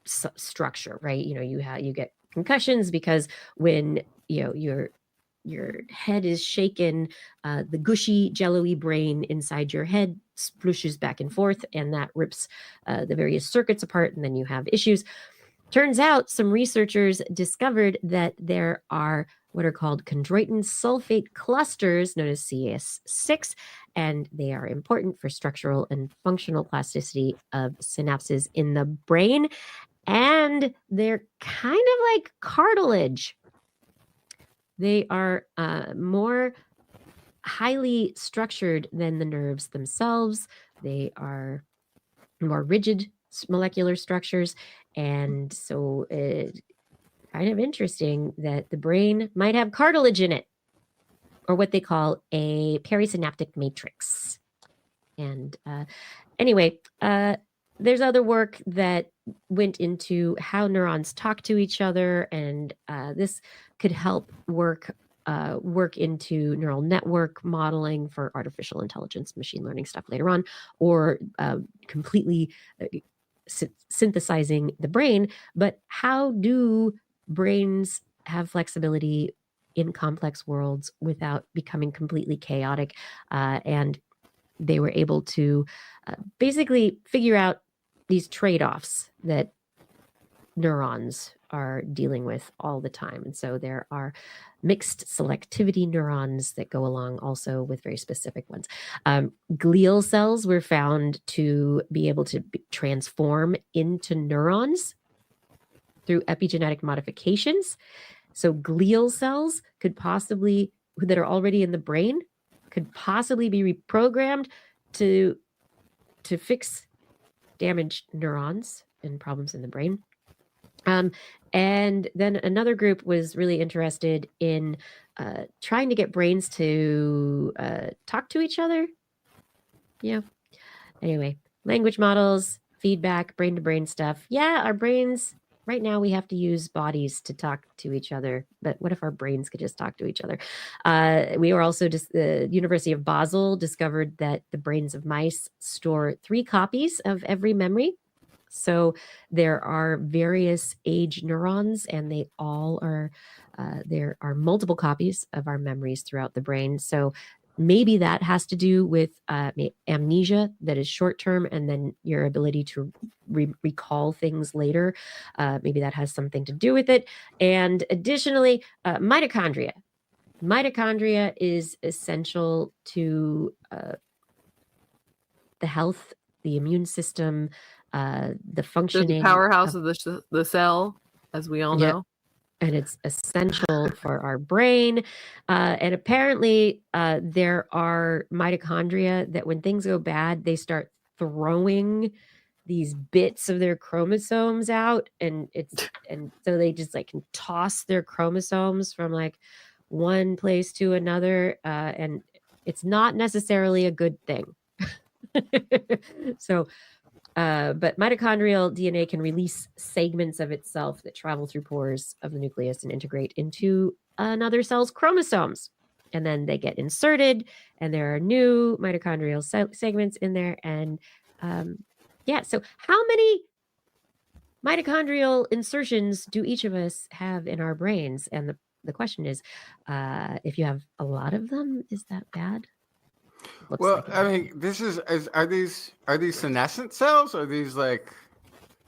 structure, right? You get concussions because when your head is shaken, the gushy, jello-y brain inside your head splooshes back and forth, and that rips the various circuits apart, and then you have issues. Turns out some researchers discovered that there are what are called chondroitin sulfate clusters, known as CS6, and they are important for structural and functional plasticity of synapses in the brain, and they're kind of like cartilage. They are more highly structured than the nerves themselves. They are more rigid molecular structures. And so it's kind of interesting that the brain might have cartilage in it, or what they call a perisynaptic matrix. And anyway, there's other work that went into how neurons talk to each other, and this could help work into neural network modeling for artificial intelligence, machine learning stuff later on, or completely synthesizing the brain. But how do brains have flexibility in complex worlds without becoming completely chaotic? And they were able to basically figure out these trade-offs that neurons are dealing with all the time. And so there are mixed selectivity neurons that go along also with very specific ones. Glial cells were found to be able to transform into neurons through epigenetic modifications. So glial cells that are already in the brain could possibly be reprogrammed to fix damaged neurons and problems in the brain. And then another group was really interested in trying to get brains to talk to each other. Yeah. Anyway, language models, feedback, brain-to-brain stuff. Yeah, our brains right now we have to use bodies to talk to each other, but what if our brains could just talk to each other? We were also just the University of Basel discovered that the brains of mice store 3 copies of every memory. So there are various age neurons, and they all are, there are multiple copies of our memories throughout the brain. So maybe that has to do with amnesia that is short term, and then your ability to recall things later. Maybe that has something to do with it. And additionally, mitochondria. Mitochondria is essential to the health, the immune system, the They're functioning the powerhouse of, of the cell, as we all Yep. know. and it's essential for our brain. And apparently, there are mitochondria that when things go bad, they start throwing these bits of their chromosomes out, and so they just like can toss their chromosomes from like one place to another, and it's not necessarily a good thing. So but mitochondrial DNA can release segments of itself that travel through pores of the nucleus and integrate into another cell's chromosomes. And then they get inserted, and there are new mitochondrial segments in there. And yeah, so how many mitochondrial insertions do each of us have in our brains? And the question is, if you have a lot of them, is that bad? Looks Well, like it I is. mean, are these senescent cells? Are these like,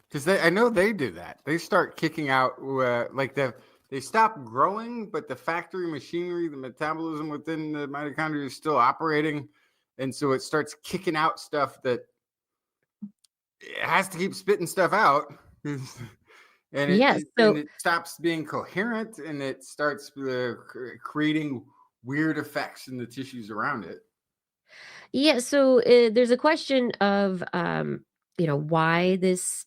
because I know they do that. They start kicking out they stop growing, but the factory machinery, the metabolism within the mitochondria is still operating, and so it starts kicking out stuff that it has to keep spitting stuff out. And Yes. So it stops being coherent, and it starts creating weird effects in the tissues around it. yeah, so there's a question of why this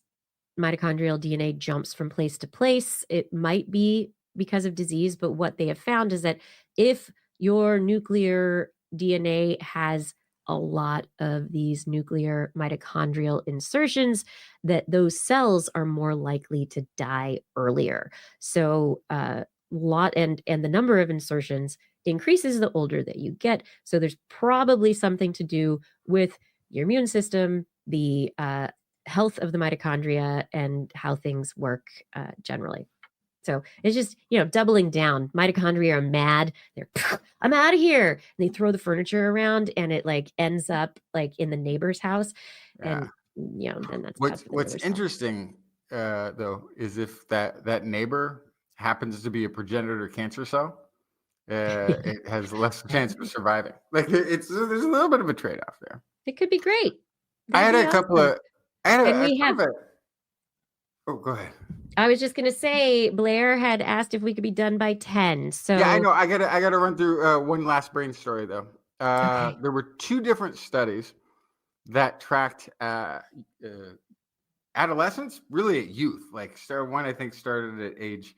mitochondrial DNA jumps from place to place. It might be because of disease, but what they have found is that if your nuclear DNA has a lot of these nuclear mitochondrial insertions, that those cells are more likely to die earlier. So and the number of insertions increases the older that you get. So there's probably something to do with your immune system, the health of the mitochondria, and how things work generally. So it's just, doubling down. Mitochondria are mad. They're, I'm out of here. And they throw the furniture around, and it like ends up like in the neighbor's house. Yeah. And then that's bad for the What's neighbor's house. interesting though is if that neighbor happens to be a progenitor cancer cell, it has less chance of surviving. Like there's a little bit of a trade off there. It could be great. I had That'd a be couple awesome. of. I had And a, we sort have. of a. Oh, go ahead. I was just gonna say, Blair had asked if we could be done by 10. So Yeah, I know. I gotta run through one last brain story though. okay. There were 2 different studies that tracked adolescents, really at youth. Like one I think started at age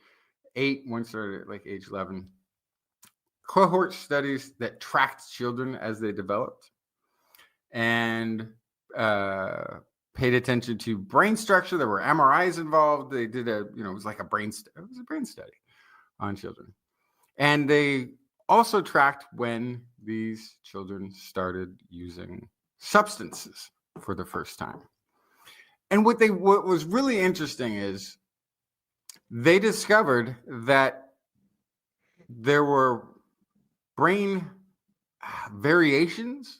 8, one started at like age 11. Cohort studies that tracked children as they developed, and paid attention to brain structure. There were MRIs involved. They did it was like a brain study on children. And they also tracked when these children started using substances for the first time. And what was really interesting is they discovered that there were brain variations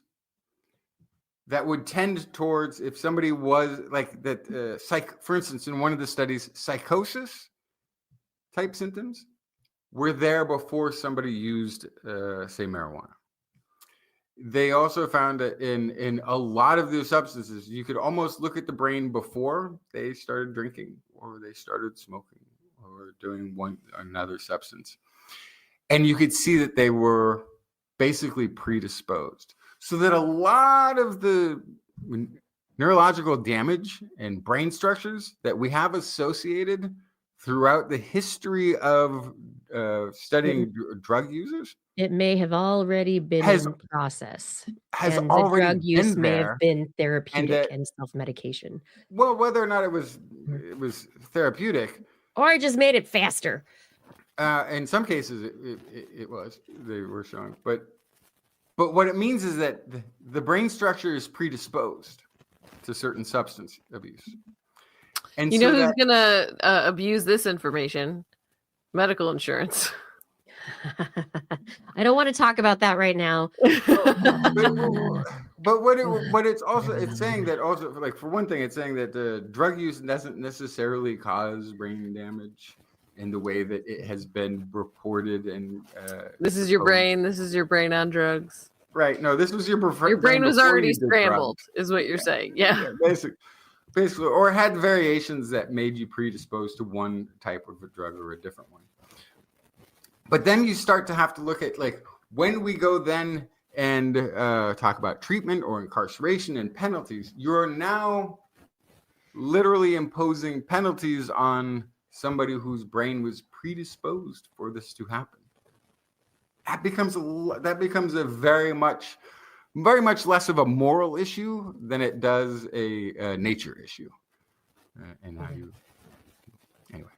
that would tend towards, if somebody was like that, for instance, in one of the studies, psychosis type symptoms were there before somebody used, say, marijuana. They also found that in a lot of those substances, you could almost look at the brain before they started drinking, or they started smoking, or doing another substance. And you could see that they were basically predisposed. So that a lot of the neurological damage and brain structures that we have associated throughout the history of studying drug users It may have already been Has- in process. has And the already drug use been may have there. been therapeutic that- and self-medication. Well, whether or not it was therapeutic, Or it just made it faster. in some cases it was. They were showing, but what it means is that the brain structure is predisposed to certain substance abuse. And You so know who's gonna abuse this information? Medical insurance. I don't want to talk about that right now. but what it's saying that also, like, for one thing, it's saying that drug use doesn't necessarily cause brain damage in the way that it has been reported. And This is your brain. This is your brain on drugs. Right. No, this was your brain was before already you did scrambled, drugs. is what you're saying. Yeah. Basically, or had variations that made you predisposed to one type of a drug or a different one. But then you start to have to look at, like, when we go then and talk about treatment or incarceration and penalties, you're now literally imposing penalties on somebody whose brain was predisposed for this to happen. That becomes a very much less of a moral issue than it does a nature issue. And how you anyway.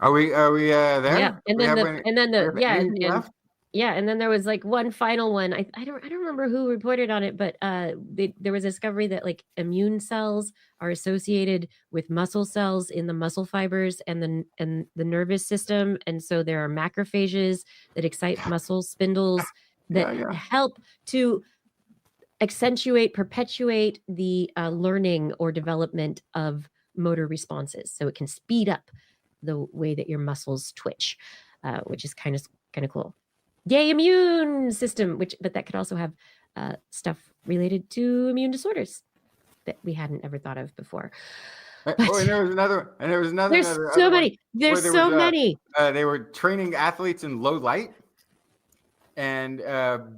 Are we there? Yeah, and then there was like one final one. I don't remember who reported on it, but there was a discovery that like immune cells are associated with muscle cells in the muscle fibers and the nervous system, and so there are macrophages that excite muscle spindles that help to perpetuate the learning or development of motor responses, so it can speed up the way that your muscles twitch, which is kind of cool. Yay, immune system! But that could also have stuff related to immune disorders that we hadn't ever thought of before. And there was another. There's so many. There's so many. They were training athletes in low light, and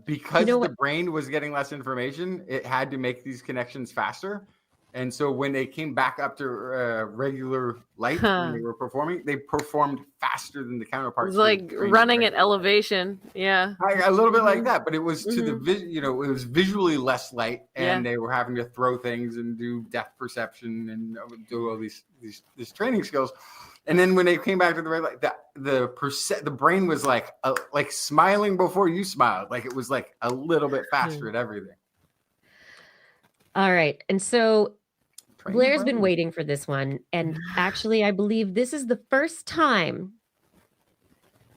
because the brain was getting less information, it had to make these connections faster. And so when they came back up to regular light when they were performing, they performed faster than the counterparts. It was like running at elevation. Yeah. A little bit like that, but it was to the it was visually less light, and they were having to throw things and do depth perception and do all these training skills. And then when they came back to the red light, the brain was like smiling before you smiled. Like it was like a little bit faster at everything. All right. And so Blair's been waiting for this one. And actually, I believe this is the first time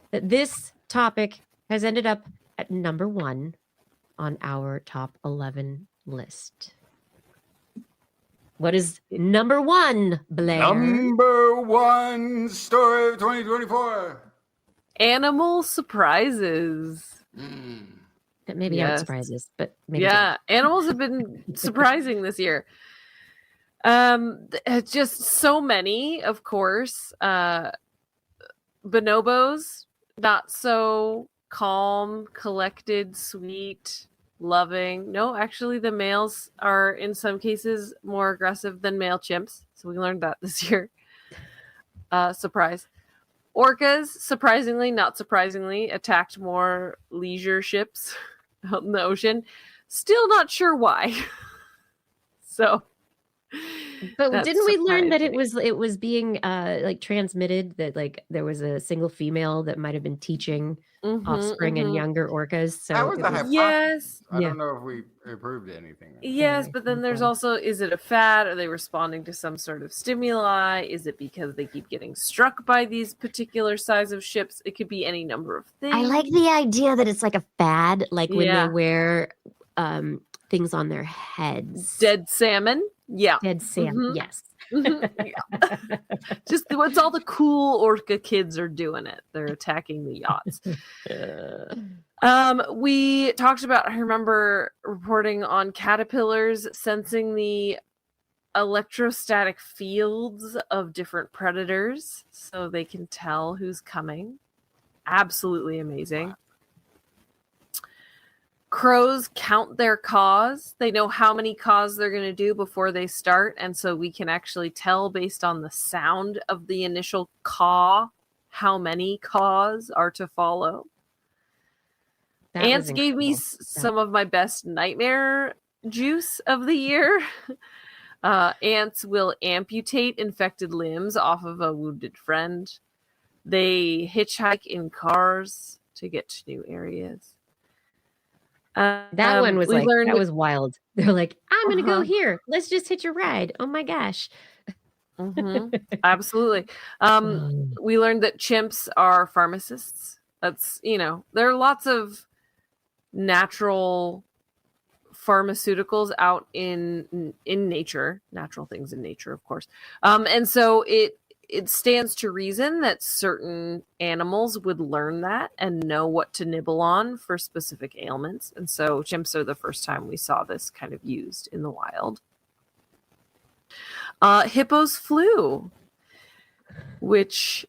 that this topic has ended up at number 1 on our top 11 list. What is number 1, Blair? Number 1 story of 2024. Animal surprises. That maybe aren't surprises, but maybe animals have been surprising this year. Just so many, of course. Bonobos, not so calm, collected, sweet, loving. No, actually, the males are in some cases more aggressive than male chimps. So we learned that this year. Surprise. Orcas, surprisingly, not surprisingly, attacked more leisure ships out in the ocean. Still not sure why. But didn't we learn that it was being like transmitted, that like there was a single female that might have been teaching offspring and younger orcas? So that was a hypothesis. Yes. I don't know if we proved anything. Yes, but then there's also, is it a fad? Are they responding to some sort of stimuli? Is it because they keep getting struck by these particular size of ships? It could be any number of things. I like the idea that it's like a fad, like when they wear things on their heads. Dead salmon. Yeah. Dead salmon. Yes. Just what's all the cool orca kids are doing it. They're attacking the yachts. We talked about, I remember reporting on caterpillars sensing the electrostatic fields of different predators so they can tell who's coming. Absolutely amazing. Crows count their caws. They know how many caws they're going to do before they start. And so we can actually tell based on the sound of the initial caw how many caws are to follow. That was Ants gave me incredible. some of my best nightmare juice of the year. Ants will amputate infected limbs off of a wounded friend. They hitchhike in cars to get to new areas. That one was we like, learned that was wild. They're like, I'm going to go Uh-huh. here. Let's just hitch a ride. Oh my gosh. Absolutely. We learned that chimps are pharmacists. That's, there are lots of natural pharmaceuticals out in nature, natural things in nature, of course. And so it stands to reason that certain animals would learn that and know what to nibble on for specific ailments. And so chimps are the first time we saw this kind of used in the wild. Hippos flew, which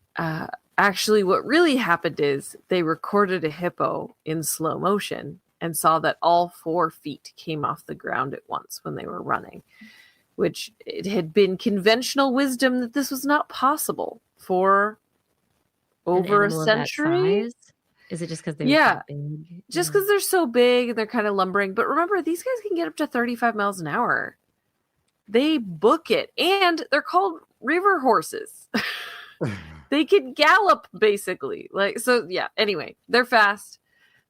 actually what really happened is they recorded a hippo in slow motion and saw that all 4 feet came off the ground at once when they were running, which it had been conventional wisdom that this was not possible for over a century. Is it just because they're so big? Just because they're so big and they're kind of lumbering. But remember, these guys can get up to 35 miles an hour. They book it. And they're called river horses. They can gallop, basically. Anyway, they're fast.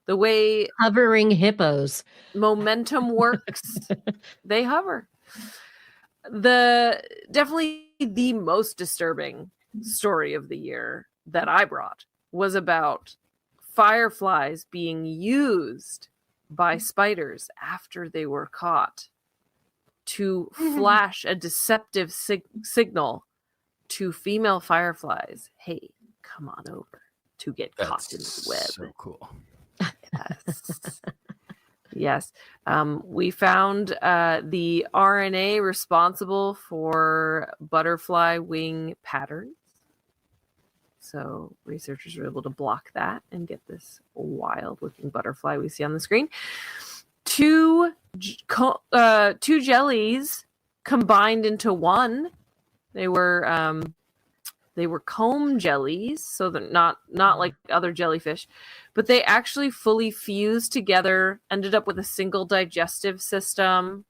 The way hovering hippos momentum works, they hover. Definitely the most disturbing story of the year that I brought was about fireflies being used by spiders after they were caught to flash a deceptive signal to female fireflies. Hey, come on over to get caught in the web. So cool. Yes. We found the RNA responsible for butterfly wing patterns. So researchers were able to block that and get this wild looking butterfly we see on the screen. Two jellies combined into one. They were comb jellies, so they're not like other jellyfish, but they actually fully fused together, ended up with a single digestive system.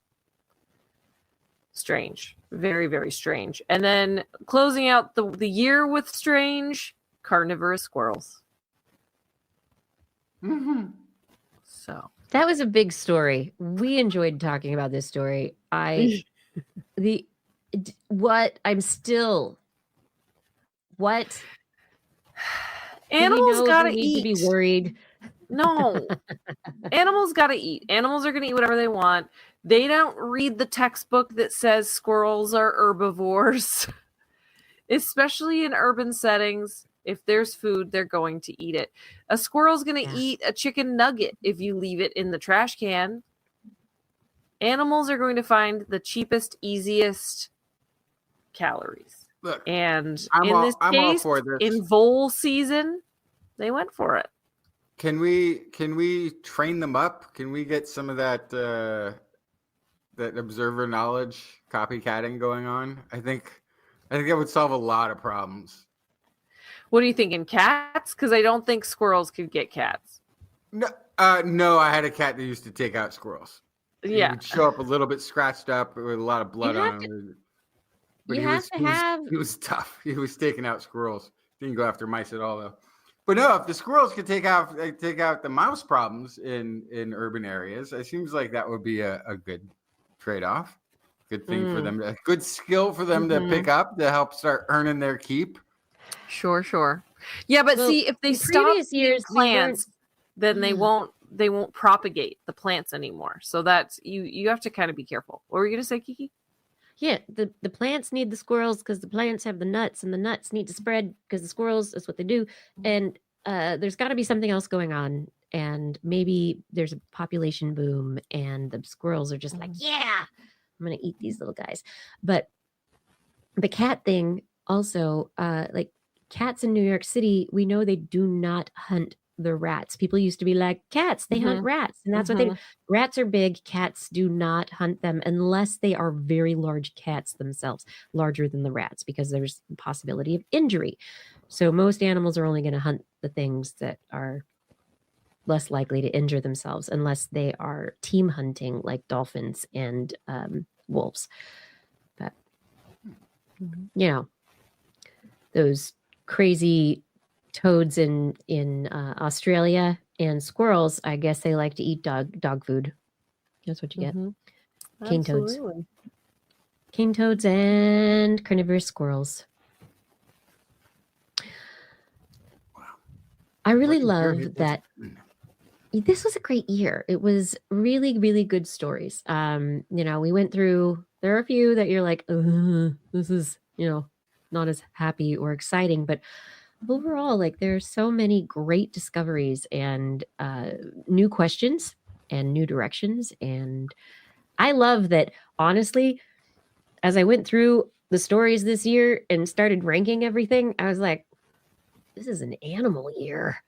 Strange. Very, very strange. And then closing out the year with strange, carnivorous squirrels. So that was a big story. We enjoyed talking about this story. What animals gotta need eat. To be worried. No. Animals gotta eat. Animals are gonna eat whatever they want. They don't read the textbook that says squirrels are herbivores. Especially in urban settings. If there's food, they're going to eat it. A squirrel's gonna eat a chicken nugget if you leave it in the trash can. Animals are going to find the cheapest, easiest calories. Look, and I'm in all, this I'm case, all for this. in vole season, they went for it. Can we train them up? Can we get some of that observer knowledge copycatting going on? I think that would solve a lot of problems. What are you thinking, cats? Because I don't think squirrels could get cats. No, I had a cat that used to take out squirrels. Yeah, he would show up a little bit scratched up with a lot of blood on him. But he was tough. He was taking out squirrels. Didn't go after mice at all, though. But no, if the squirrels could take out the mouse problems in urban areas, it seems like that would be a good trade-off. Good thing for them, a good skill for them to pick up to help start earning their keep. Sure. Yeah, but see, if they stop eating plants, then they won't propagate the plants anymore. So that's you have to kind of be careful. What were you gonna say, Kiki? Yeah, the plants need the squirrels because the plants have the nuts, and the nuts need to spread because the squirrels, that's what they do. And there's got to be something else going on. And maybe there's a population boom, and the squirrels are just like, yeah, I'm going to eat these little guys. But the cat thing also, like cats in New York City, we know they do not hunt the rats. People used to be like, cats, they hunt rats. And that's what they do. Rats are big. Cats do not hunt them unless they are very large cats themselves, larger than the rats, because there's a possibility of injury. So most animals are only going to hunt the things that are less likely to injure themselves unless they are team hunting like dolphins and wolves. But, you know, those crazy toads in Australia and squirrels, I guess they like to eat dog food. That's what you get. Cane toads. Cane toads and carnivorous squirrels. Wow. I really love that. This was a great year. It was really, really good stories. You know, we went through, there are a few that you're like, this is, you know, not as happy or exciting, but overall, like there's so many great discoveries and new questions and new directions. And I love that, honestly, as I went through the stories this year and started ranking everything, I was like, this is an animal year.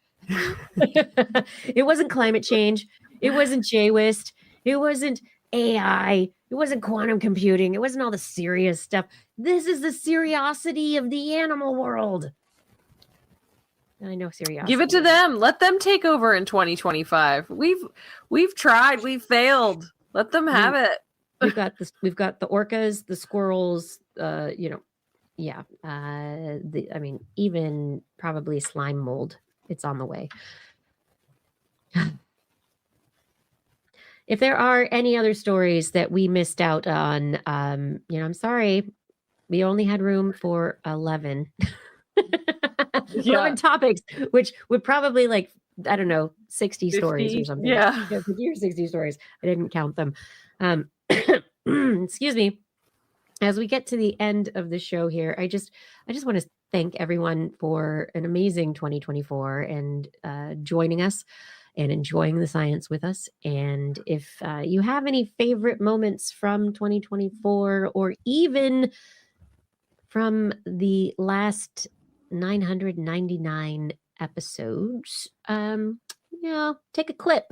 It wasn't climate change. It wasn't TWIS. It wasn't AI. It wasn't quantum computing. It wasn't all the serious stuff. This is the seriosity of the animal world. I know seriosity. Give it to them. Let them take over in 2025. We've tried. We've failed. Let them have it. We've got this. We've got the orcas, the squirrels. You know, yeah. I mean, even probably slime mold. It's on the way. If there are any other stories that we missed out on, you know, I'm sorry. We only had room for 11. 11 topics, which would probably like, I don't know, 60 50, stories or something. Yeah. 50 or 60 stories. I didn't count them. Excuse me. As we get to the end of the show here, I just want to thank everyone for an amazing 2024 and joining us and enjoying the science with us. And if you have any favorite moments from 2024 or even from the last 999 episodes, take a clip,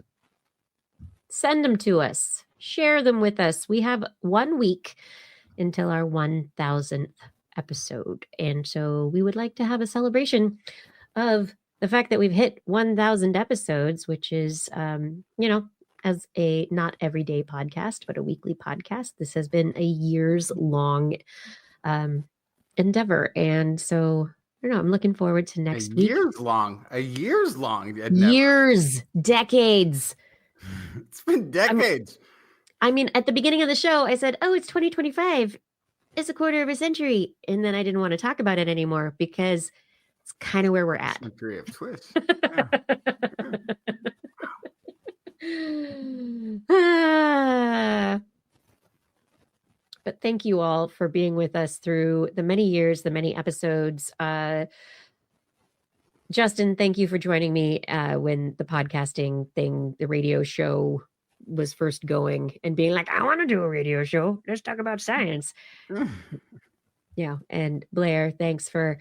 send them to us, share them with us. We have 1 week until our 1000th episode. And so we would like to have a celebration of the fact that we've hit 1000 episodes, which is, you know, as a not everyday podcast, but a weekly podcast. This has been a years long endeavor. And so, I don't know, I'm looking forward to next week. A years long. Years, decades. It's been decades. I mean, at the beginning of the show, I said, oh, it's 2025. It's a quarter of a century. And then I didn't want to talk about it anymore because it's kind of where we're at. Century of TWIS. But thank you all for being with us through the many years, the many episodes. Justin, thank you for joining me when the podcasting thing, the radio show was first going and being like, I want to do a radio show. Let's talk about science. Yeah. And Blair, thanks for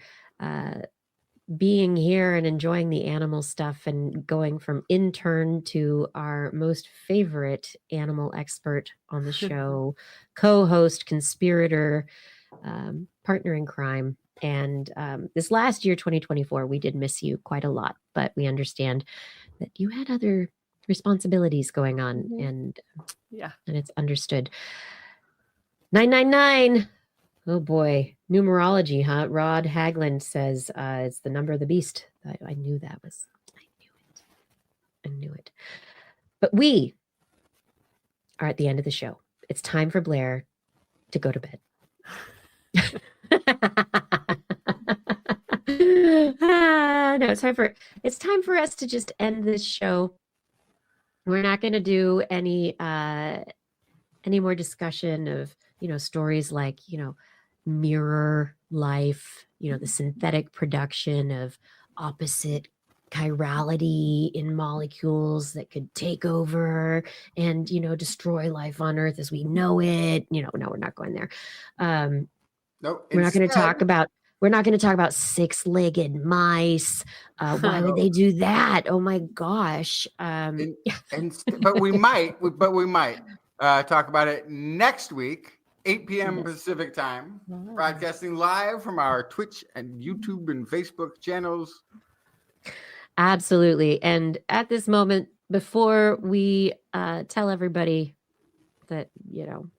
being here and enjoying the animal stuff and going from intern to our most favorite animal expert on the show, co-host, conspirator, partner in crime. And this last year, 2024, we did miss you quite a lot, but we understand that you had other responsibilities going on, and it's understood. 999. Oh boy, numerology, huh? Rod Haglund says it's the number of the beast. I knew that was. I knew it. But we are at the end of the show. It's time for Blair to go to bed. No, it's time for us to just end this show. We're not going to do any more discussion of, you know, stories like, you know, mirror life, you know, the synthetic production of opposite chirality in molecules that could take over and, you know, destroy life on Earth as we know it. You know, no, we're not going there. No, we're not going to talk about We're not going to talk about six-legged mice. Why would they do that? Oh my gosh. But we might talk about it next week, 8 p.m. Pacific time, broadcasting live from our Twitch and YouTube and Facebook channels. Absolutely. And at this moment, before we tell everybody that,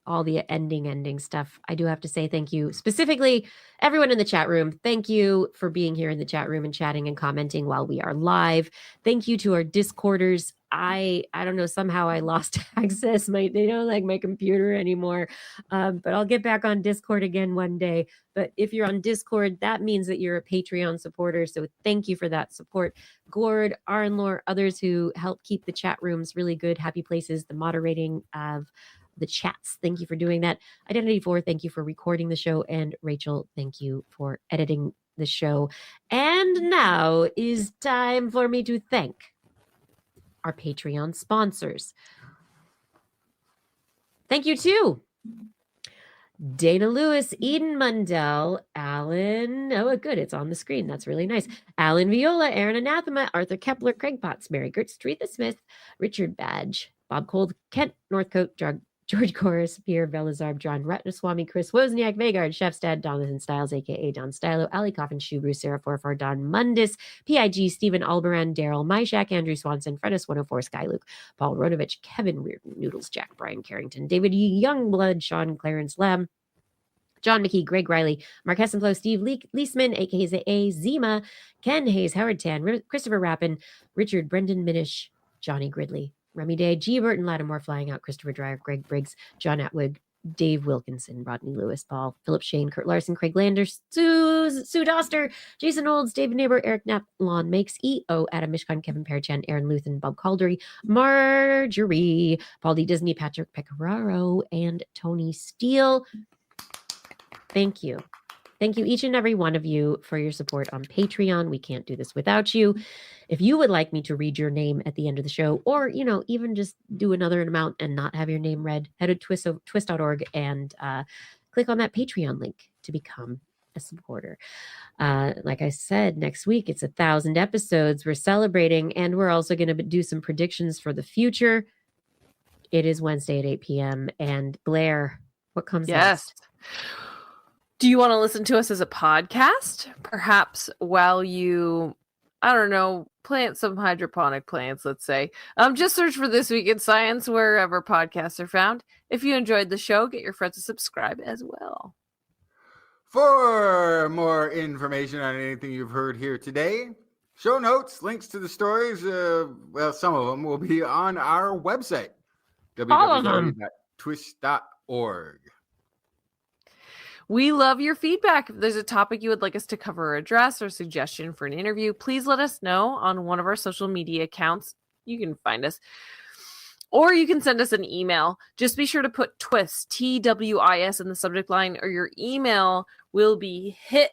all the ending stuff, I do have to say thank you, specifically everyone in the chat room. Thank you for being here in the chat room and chatting and commenting while we are live. Thank you to our Discorders. I don't know, somehow I lost access. They don't like my computer anymore. But I'll get back on Discord again one day. But if you're on Discord, that means that you're a Patreon supporter. So thank you for that support. Gord, Arnlore, others who help keep the chat rooms really good, happy places, the moderating of the chats. Thank you for doing that. Identity 4, thank you for recording the show. And Rachel, thank you for editing the show. And now is time for me to thank our Patreon sponsors. Thank you to Dana Lewis, Eden Mundell, Alan. Oh, good. It's on the screen. That's really nice. Alan Viola, Aaron Anathema, Arthur Kepler, Craig Potts, Mary Gertz, Teresa Smith, Richard Badge, Bob Cold, Kent Northcote, George Corris, Pierre Velazarb, John Ratnaswamy, Chris Wozniak, Vegard, Chef's Dad, Donathan Styles, a.k.a. Don Stylo, Ali Coffin, Shoe, Bruce, Sarah Forfar, Don Mundis, PIG, Stephen Albaran, Daryl Myshak, Andrew Swanson, Fredis 104, Skyluke, Paul Ronovich, Kevin Reardon, Noodles, Jack, Brian Carrington, David Youngblood, Sean Clarence Lamb, John McKee, Greg Riley, Mark Hessenflow, Steve Leisman, a.k.a. Zima, Ken Hayes, Howard Tan, Christopher Rappin, Richard Brendan Minish, Johnny Gridley, Remy Day, G. Burton, Lattimore, Flying Out, Christopher Dreyer, Greg Briggs, John Atwood, Dave Wilkinson, Rodney Lewis, Paul, Philip Shane, Kurt Larson, Craig Landers, Sue Doster, Jason Olds, David Neighbor, Eric Knapp, Lon Makes, E.O., Adam Mishkan, Kevin Perichan, Aaron Luthen, Bob Caldery, Marjorie, Paul D. Disney, Patrick Pecoraro, and Tony Steele. Thank you. Thank you, each and every one of you, for your support on Patreon. We can't do this without you. If you would like me to read your name at the end of the show, or, even just do another amount and not have your name read, head to twis.org and click on that Patreon link to become a supporter. Like I said, next week, it's 1,000 episodes. We're celebrating, and we're also going to do some predictions for the future. It is Wednesday at 8 p.m. And Blair, what comes next? Do you want to listen to us as a podcast? Perhaps while you, plant some hydroponic plants, let's say. Just search for This Week in Science wherever podcasts are found. If you enjoyed the show, get your friends to subscribe as well. For more information on anything you've heard here today, show notes, links to the stories, some of them will be on our website, www.twis.org. We love your feedback. If there's a topic you would like us to cover or address, or suggestion for an interview, please let us know on one of our social media accounts. You can find us. Or you can send us an email. Just be sure to put TWIS, TWIS, in the subject line, or your email will be hit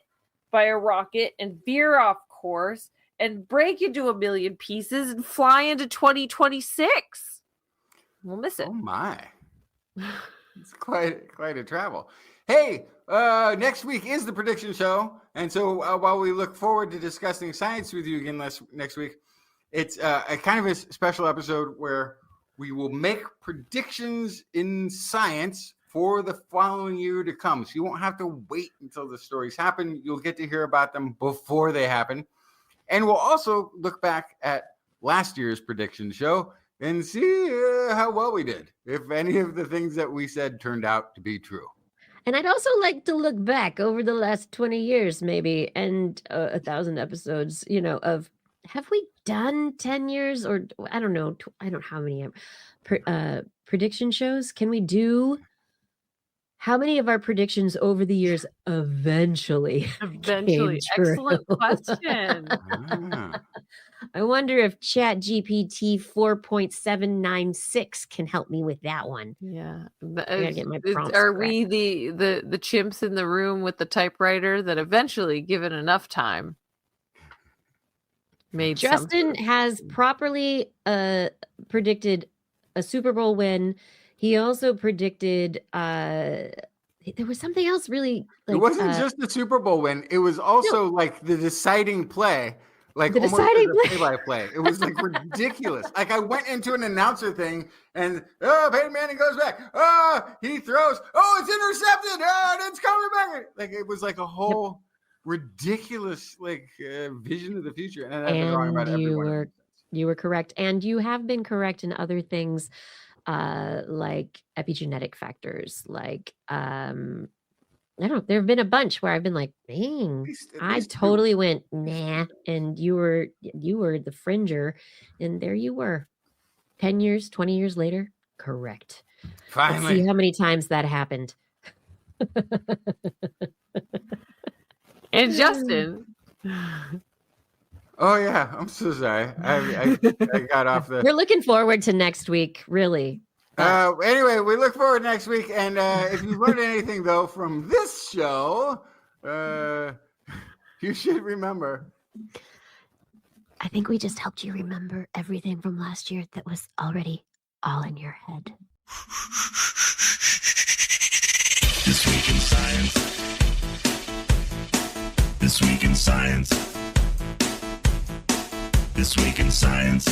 by a rocket and veer off course and break into a million pieces and fly into 2026. We'll miss it. Oh, my. It's quite a travel. Hey, next week is the prediction show. And so while we look forward to discussing science with you again next week, it's a kind of a special episode where we will make predictions in science for the following year to come. So you won't have to wait until the stories happen. You'll get to hear about them before they happen. And we'll also look back at last year's prediction show and see how well we did, if any of the things that we said turned out to be true. And I'd also like to look back over the last 20 years, maybe, and 1,000 episodes, of, have we done 10 years, or I don't know how many prediction shows? Can we do? How many of our predictions over the years eventually came true? Excellent question. I wonder if ChatGPT 4.796 can help me with that one. Yeah. I gotta get my prompts Are correct. we the chimps in the room with the typewriter that eventually, given enough time, made Justin has properly predicted a Super Bowl win. He also predicted there was something else really. It wasn't just the Super Bowl win. It was also like the deciding play. Like The almost deciding as a play-by-play. It was like ridiculous. Like I went into an announcer thing and Peyton Manning goes back. He throws. It's intercepted. It's coming back. Like it was like a whole ridiculous vision of the future. And you were correct. And you have been correct in other things like epigenetic factors, like I don't know. There have been a bunch where I've been like, dang, I totally went, nah. And you were the fringer. And there you were. 10 years, 20 years later, correct. Finally. Let's see how many times that happened. And Justin. Oh, yeah. I'm so sorry. I got off the... We're looking forward to next week, really. Anyway, we look forward next week. And if you learned anything, though, from this show, you should remember. I think we just helped you remember everything from last year that was already all in your head. This Week in Science. This Week in Science. This Week in Science.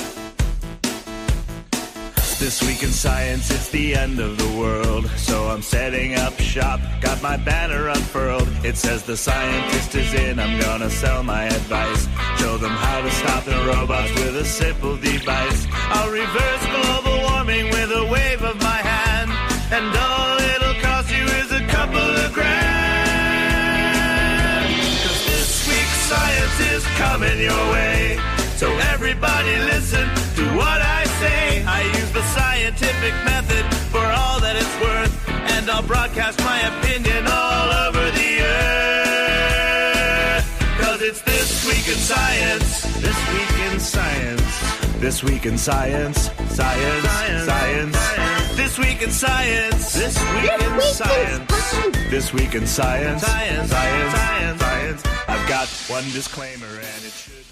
This Week in Science, it's the end of the world. So I'm setting up shop, got my banner unfurled. It says the scientist is in, I'm gonna sell my advice. Show them how to stop the robots with a simple device. I'll reverse global warming with a wave of my hand. And all it'll cost you is a couple of grand. 'Cause this week's science is coming your way. So everybody listen to what I say. I use the scientific method for all that it's worth. And I'll broadcast my opinion all over the earth. 'Cause it's This Week in Science. This Week in Science. This Week in Science. Science. Science. This Week in Science. This Week in Science. This Week in Science. Science. Science. Science. I've got one disclaimer and it should